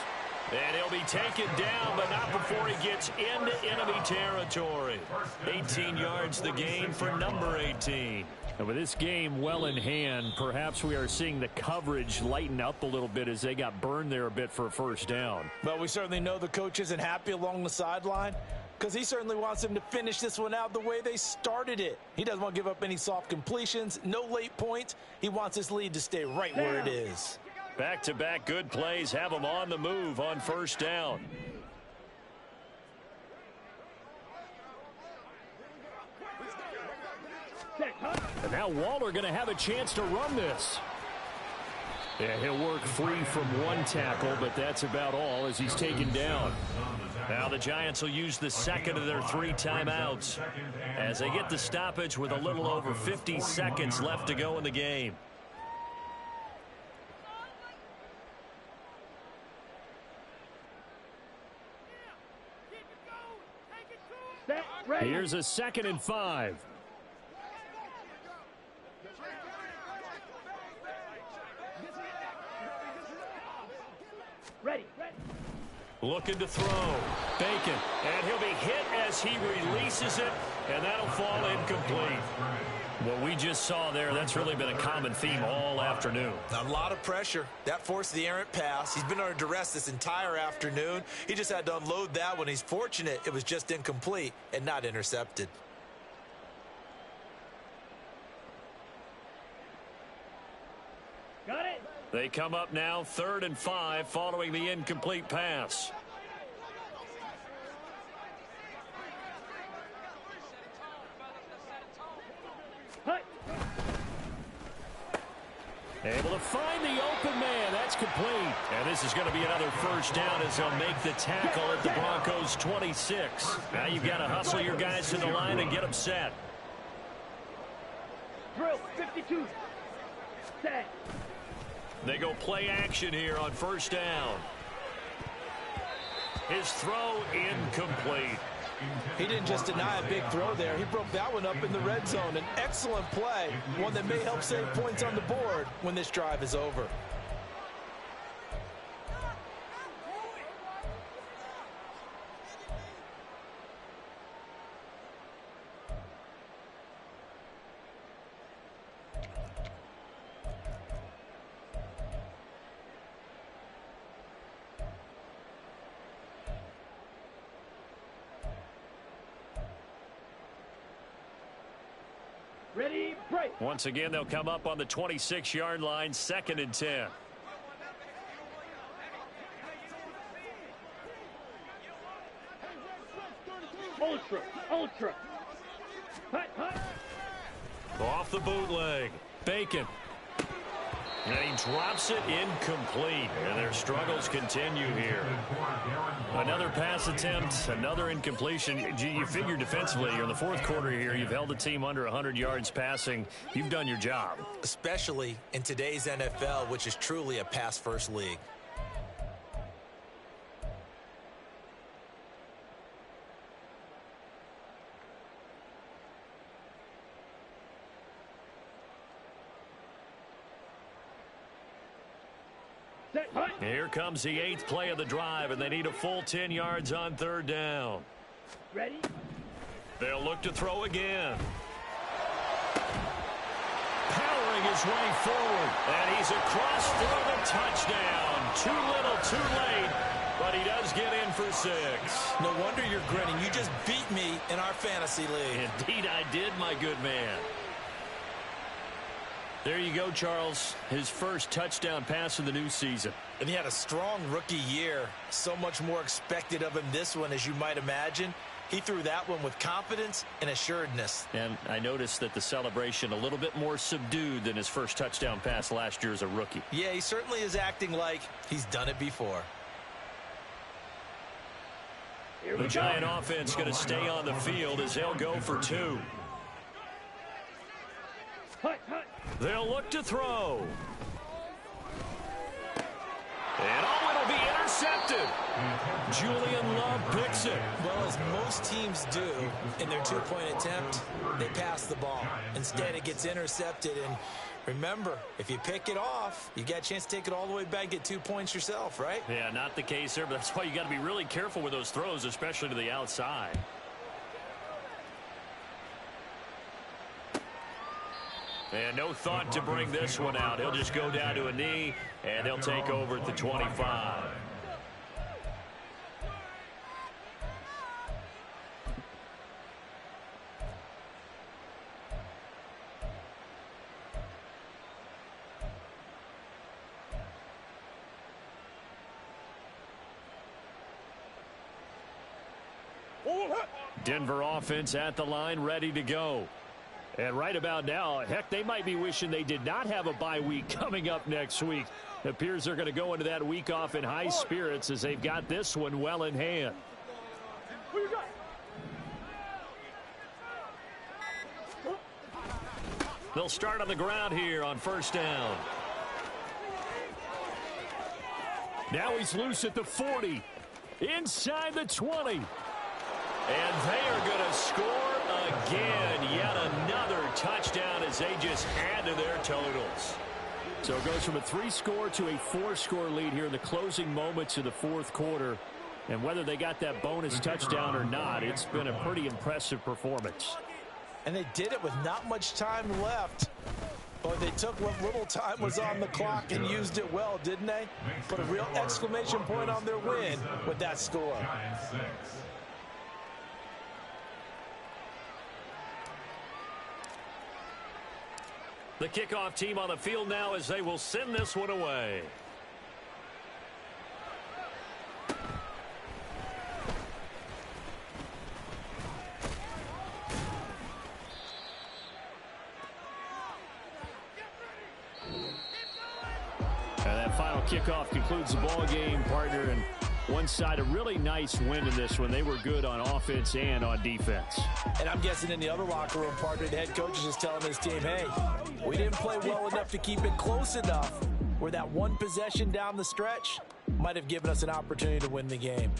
And he'll be taken down, but not before he gets into enemy territory. 18 yards the gain for number 18. And with this game well in hand, perhaps we are seeing the coverage lighten up a little bit as they got burned there a bit for a 1st down. But we certainly know the coach isn't happy along the sideline because he certainly wants them to finish this one out the way they started it. He doesn't want to give up any soft completions, no late points. He wants this lead to stay right where it is. Back-to-back good plays have them on the move on 1st down. And now Waller going to have a chance to run this. Yeah, he'll work free from one tackle, but that's about all as he's taken down. Now the Giants will use the 2nd of their 3 timeouts as they get the stoppage with a little over 50 seconds left to go in the game. Here's a 2nd and 5. Ready. Looking to throw. Bacon. And he'll be hit as he releases it, and that'll fall incomplete. What we just saw there, that's really been a common theme all afternoon. A lot of pressure. That forced the errant pass. He's been under duress this entire afternoon. He just had to unload that one. He's fortunate it was just incomplete and not intercepted. Got it. They come up now 3rd and 5 following the incomplete pass. Able to find the open man. That's complete. And this is going to be another 1st down as they'll make the tackle at the Broncos 26. Now you've got to hustle your guys to the line and get them set. Drill 52. Set. They go play action here on 1st down. His throw incomplete. He didn't just deny a big throw there. He broke that one up in the red zone. An excellent play, one that may help save points on the board when this drive is over. Ready, break. Once again, they'll come up on the 26-yard line, 2nd and 10. Ultra. Hut. Off the bootleg. Bacon. And he drops it incomplete. And their struggles continue here. Another pass attempt, another incompletion. You figure defensively, you're in the 4th quarter here. You've held the team under 100 yards passing. You've done your job. Especially in today's NFL, which is truly a pass-first league. Here comes the 8th play of the drive, and they need a full 10 yards on 3rd down. Ready? They'll look to throw again. Powering his way forward, and he's across for the touchdown. Too little, too late, but he does get in for 6. No wonder you're grinning. You just beat me in our fantasy league. Indeed I did, my good man. There you go, Charles. His first touchdown pass of the new season. And he had a strong rookie year. So much more expected of him this one, as you might imagine. He threw that one with confidence and assuredness. And I noticed that the celebration a little bit more subdued than his first touchdown pass last year as a rookie. Yeah, he certainly is acting like he's done it before. The Giant offense going to stay on the field as they'll go for 2. They'll look to throw. And it'll be intercepted. Julian Love picks it. Well, as most teams do in their two-point attempt, they pass the ball. Instead, it gets intercepted. And remember, if you pick it off, you got a chance to take it all the way back, get 2 points yourself, right? Yeah, not the case there, but that's why you got to be really careful with those throws, especially to the outside. And no thought to bring this one out. He'll just go down to a knee, and they'll take over at the 25. Denver offense at the line, ready to go. And right about now, heck, they might be wishing they did not have a bye week coming up next week. It appears they're going to go into that week off in high spirits as they've got this one well in hand. They'll start on the ground here on first down. Now he's loose at the 40, inside the 20. And they are going to score again. Yet another touchdown as they just add to their totals. So it goes from a 3-score to a 4-score lead here in the closing moments of the fourth quarter. And whether they got that bonus touchdown or not, it's been a pretty impressive performance. And they did it with not much time left. But they took what little time was on the clock and used it well, didn't they? Put a real exclamation point on their win with that score. The kickoff team on the field now as they will send this one away. And that final kickoff concludes the ball game, partner. And one side, a really nice win in this one. They were good on offense and on defense. And I'm guessing in the other locker room, partner, the head coach is just telling his team, hey, we didn't play well enough to keep it close enough where that one possession down the stretch might have given us an opportunity to win the game.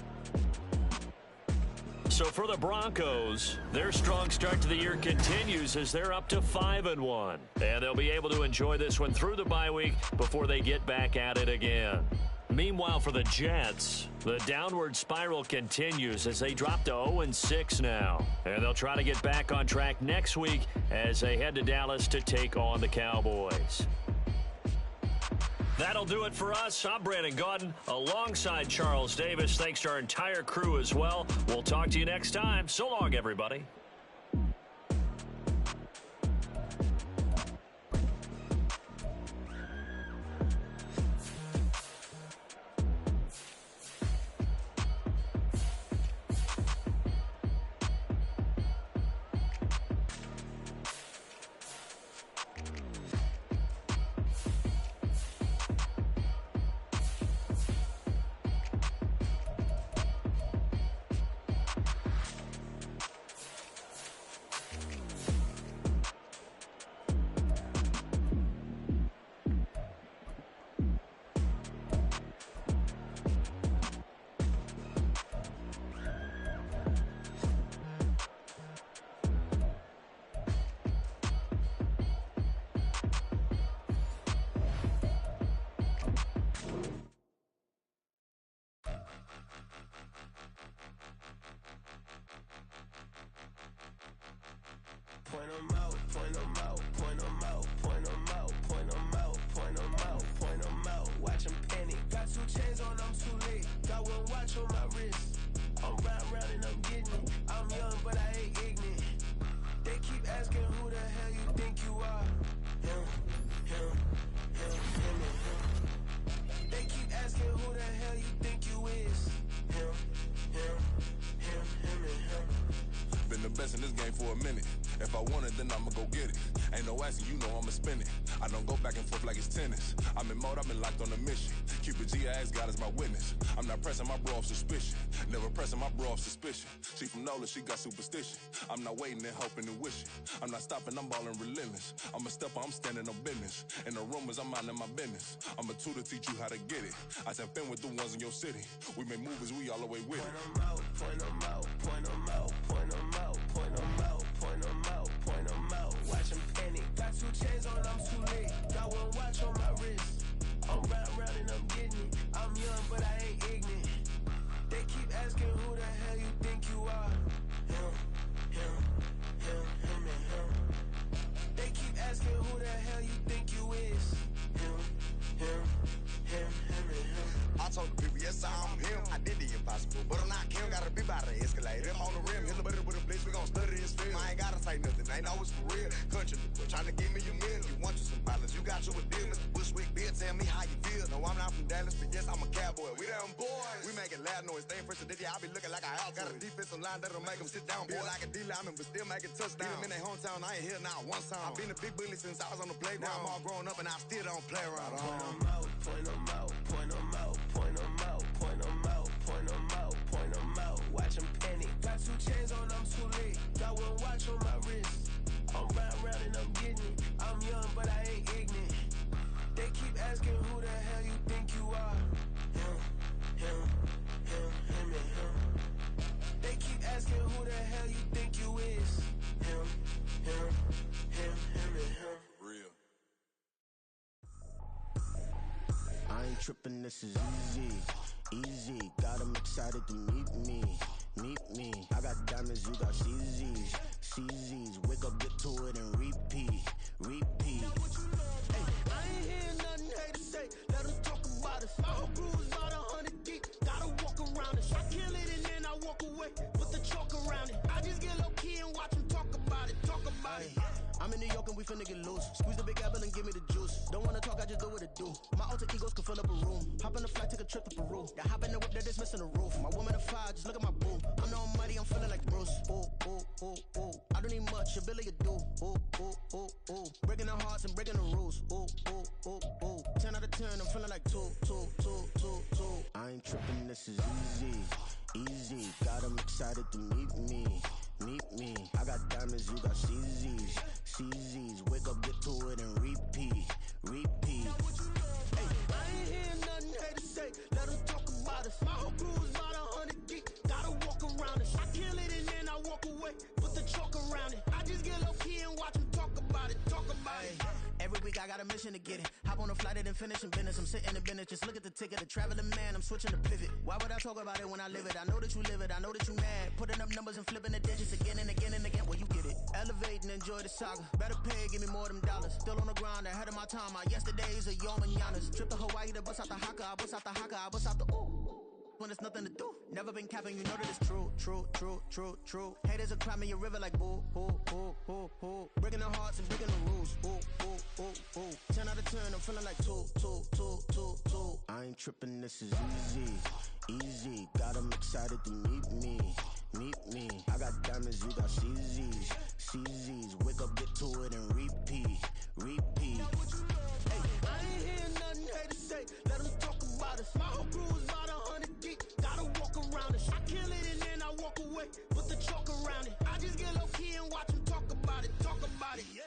So for the Broncos, their strong start to the year continues as they're up to 5-1. And they'll be able to enjoy this one through the bye week before they get back at it again. Meanwhile, for the Jets, the downward spiral continues as they drop to 0-6 now. And they'll try to get back on track next week as they head to Dallas to take on the Cowboys. That'll do it for us. I'm Brandon Gaudin alongside Charles Davis. Thanks to our entire crew as well. We'll talk to you next time. So long, everybody. Point 'em out, point 'em out, point 'em out, point 'em out, point 'em out, point 'em out, point 'em out. Watch 'em panic. Got 2 chains on, I'm too late. Got 1 watch on my wrist. I'm round and I'm getting it. I'm young, but I ain't ignorant. They keep asking who the hell you think you are. Yeah. best in this game for a minute. If I want it, then I'ma go get it. Ain't no asking, you know I'ma spin it. I don't go back and forth like it's tennis. I'm in mode, I've been locked on a mission. Cupid G, I ask God as my witness. I'm not pressing my bro off suspicion. Never pressing my bro off suspicion. She from NOLA, she got superstition. I'm not waiting and hoping and wishing. I'm not stopping, I'm balling relentless. I'm a stepper, I'm standing on business. In the rumors, I'm minding my business. I'm a tutor, teach you how to get it. I said, fin with the ones in your city. We make movies, we all the way with it. Point them out, point them out, point them out, point them out, point them out, point them out, point them out. Watch them panic. Got 2 chains on, I'm too late. Got 1 watch on my wrist. I'm round and I'm getting it. I'm young, but I ain't ignorant. They keep asking who the hell you think you are. Him, him, him, him, and him. They keep asking who the hell you think you is. Him, him, him, him, and him. I told the people, yes, I'm him. I did the impossible, but I'm not Kim. Gotta be by the escalator. I'm on the rim, hit a better with a blitz. We gon' study this film. I ain't gotta say nothing, ain't know it's for real. Country people trying to give me a meal. You want you some violence, you got you a deal. Mr. Bushwick, Bill, tell me how you feel. No, I'm not from Dallas, but yes, I'm a cowboy. We them boys. We making loud noise, staying fresh to this. I be looking like a house. Got a defensive line that'll make them sit down. Feel like a D-lineman, but still making touchdowns. Beat them in their hometown, I ain't here now one time. I've been a big bully since I was on the playground. Now I'm all grown up and I still don't play around. Point them out, point them out, point them out, point them out, point them out, point them out, point them out. Watch them panic. Got 2 chains on, I'm too late. Got 1 watch on my wrist. I'm round and I'm getting it. I'm young, but I ain't ignorant. They keep asking who the hell you think you are. Him, him, him, him, and him. They keep asking who the hell you think you is. Him, him, him, him, and him. Real. I ain't tripping, this is easy, easy. Got them excited to meet me, meet me. I got diamonds, you got CZs, CZs. Wake up, get to it, and repeat, repeat. Hey, I ain't hearing nothing hate to say. Let us talk about us. My whole crew is about 100 deep. Gotta walk around it. I kill it and then I walk away. Put the chalk around it. I just get low key and watch them talk about it. Talk about it. I'm in New York and we finna get loose. Squeeze the big apple and give me the juice. Don't wanna talk, I just do what it do. My alter egos can fill up a room. Hop on the flight, take a trip to Peru. That hop in the whip that is missing the roof. My woman a fire, just look at my boo. I'm no money, I'm feeling like Bruce. Ooh, ooh, ooh, ooh. I don't need much, ability to do. Ooh, ooh, ooh, ooh. Breaking the hearts and breaking the rules. Ooh, ooh, ooh, ooh. 10 out of 10, I'm feeling like 2, 2, 2, 2, 2. I ain't tripping, this is easy, easy. Got them excited to meet me, meet me. I got diamonds, you got CZs, CZs. Wake up, get to it, and repeat, repeat. Hey, I ain't hearing nothing hate to say. Let them talk about us. My whole crew is about 100 deep. Gotta walk around it. I kill it and then I walk away. Put the chalk around it. I just get low key and watch them talk about it. Talk about it. Every week I got a mission to get it. Hop on a flight and then finish in business. I'm sitting in business, just look at the ticket. A traveling man, I'm switching to pivot. Why would I talk about it when I live it? I know that you live it, I know that you mad. Putting up numbers and flipping the digits again and again and again. Well, you get it. Elevate and enjoy the saga. Better pay, give me more them dollars. Still on the grind, ahead of my time. My yesterdays are your mananas. Trip to Hawaii to bust out the haka. I bust out the haka, I bust out the ooh. When there's nothing to do. Never been capping, you know that it's true, true, true, true, true. Haters are climbing your river like boo, boo, boo, boo, boo. Breaking their hearts and breaking the rules. Ooh, ooh, ooh, ooh. 10 out of 10, I'm feeling like 2, 2, 2, 2, 2. I ain't tripping, this is easy, easy. Got them excited to meet me, meet me. I got diamonds, you got CZs, CZs. Wake up, get to it, and repeat, repeat. Hey, I ain't hearing nothing hate to say. Let them talk about us. My whole crew is about 100 deep. Gotta walk around it. I kill it and then I walk away. Put the chalk around it. I just get low key and watch them talk about it. Talk about it. Yeah.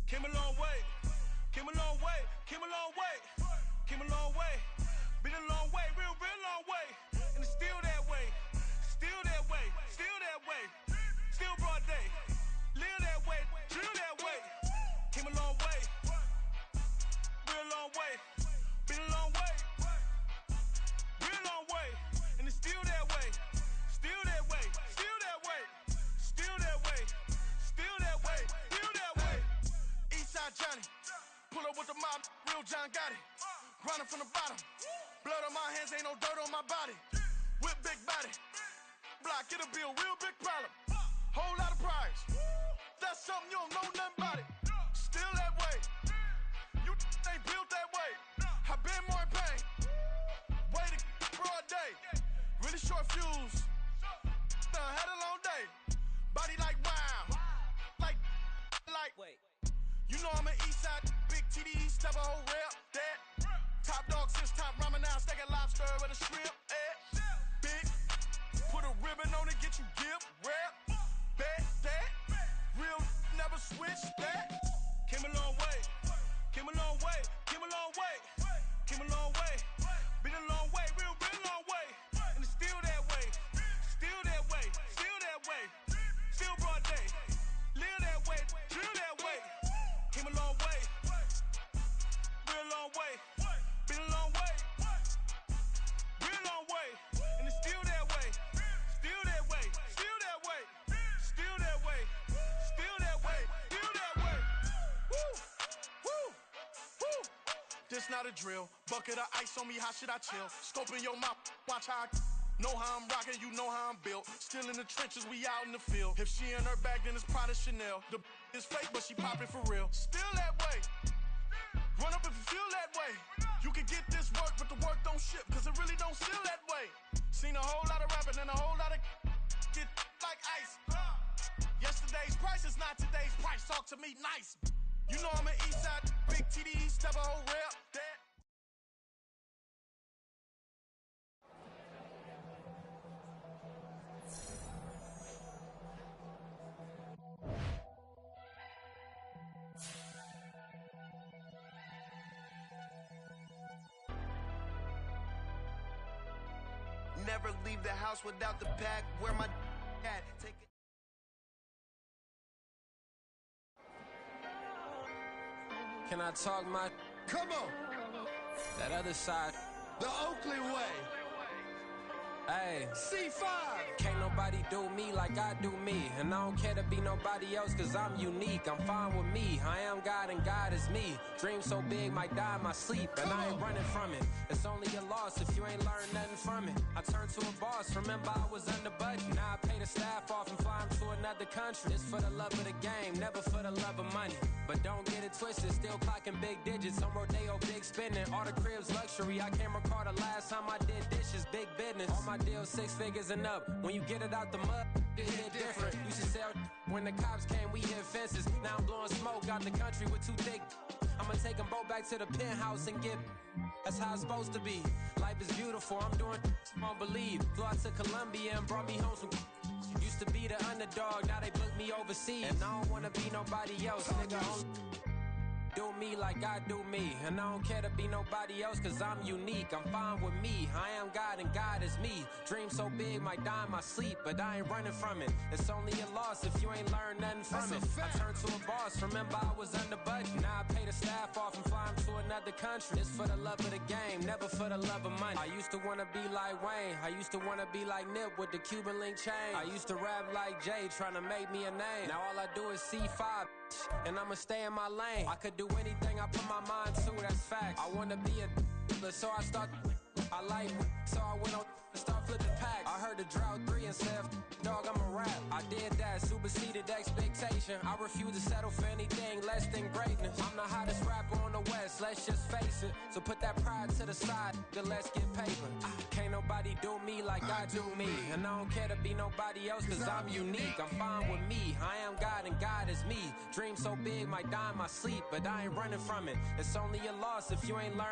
Came a long way, came a long way, came a long way, came a long way, been a long way, real long way, and it's still that way, still that way, still that way, still broad day, live that way, drill that way, came a long way, real long way, been a long way, real long way, and it's still that way, still that way, still that way, still that way, still that way, still that way. Eastside Johnny, pull up with the mob, real John got it. Grinding from the bottom, blood on my hands, ain't no dirt on my body. Whip big body, block, it'll be a real big problem. Whole lot of prize. That's something you don't know nothing about it. Still that way. You ain't built that way. I been more in pain. Way to broad day. Really short fuse. Had a long day. Body like wow. Like. Wait. You know I'm an east side big TDE, step a whole rep. That. Top dog, since top ramen now, steak and lobster with a shrimp. Big. Put a ribbon on it, get you give. Rep. Bet that. Real never switch that. Came a long way. Came a long way. Came a long way. Came a long way. Been a long way. Real long way. And it's still that way. Still that way. Still that way. Still broad day. Live that way. Drill that way. Came a long way. Real long way. Been a long way. Real long way. And it's still that way. Still that way. Still that way. Still that way. Still that way. Still that way. Woo. Woo. Woo. This not a drill. Bucket of ice on me, how should I chill? Scoping your mouth, watch how I know how I'm rocking, you know how I'm built. Still in the trenches, we out in the field. If she in her bag, then it's Prada Chanel. The is fake, but she popping for real. Still that way. Run up if you feel that way. You can get this work, but the work don't ship, cause it really don't feel that way. Seen a whole lot of rapping and a whole lot of get like ice. Yesterday's price is not today's price. Talk to me nice. You know I'm an east side, big TDE, step a whole rep. That. Never leave the house without the bag. Where my at? Take it. Can I talk my? Come on. That other side. The Oakland way. Hey. C5. Can't nobody do me like I do me. And I don't care to be nobody else cause I'm unique. I'm fine with me. I am God and God is me. Dream so big might die in my sleep. And I ain't running from it. It's only a loss if you ain't learned nothing from it. I turned to a boss. Remember I was under budget. Now I pay the staff off and fly them to another country. It's for the love of the game, never for the love of money. But don't get it twisted. Still clocking big digits. On Rodeo, big spending. All the cribs luxury. I can't recall the last time I did dishes. Big business. All my deals 6 figures and up. When you get it out the mud, it hit different. Used to sell when the cops came, we hit fences. Now I'm blowing smoke out the country with too thick. I'ma take them both back to the penthouse and get. That's how it's supposed to be. Life is beautiful. I'm doing won't believe. Flew out to Colombia and brought me home some. Used to be the underdog, now they book me overseas. And I don't wanna be nobody else, nigga. Do me like I do me. And I don't care to be nobody else cause I'm unique. I'm fine with me. I am God and God is me. Dream so big might die in my sleep, but I ain't running from it. It's only a loss if you ain't learned nothing from it. I turned to a boss. Remember I was under budget. Now I pay the staff off and fly them to another country. It's for the love of the game, never for the love of money. I used to wanna be like Wayne. I used to wanna be like Nip with the Cuban link chain. I used to rap like Jay, trying to make me a name. Now all I do is C5, and I'ma stay in my lane. I could do anything I put my mind to, that's fact. I wanna be a so I start. I like so I went on and start flipping packs. I heard the drought 3 and said, dog, I'm a rap. I did that, superseded expectation. I refuse to settle for anything less than greatness. I'm the hottest rapper on the West, let's just face it. So put that pride to the side, then let's get paper. Can't nobody do me like I do me. And I don't care to be nobody else cause I'm unique. I'm fine with me. I am God and God is me. Dream so big might die in my sleep, but I ain't running from it. It's only a loss if you ain't learned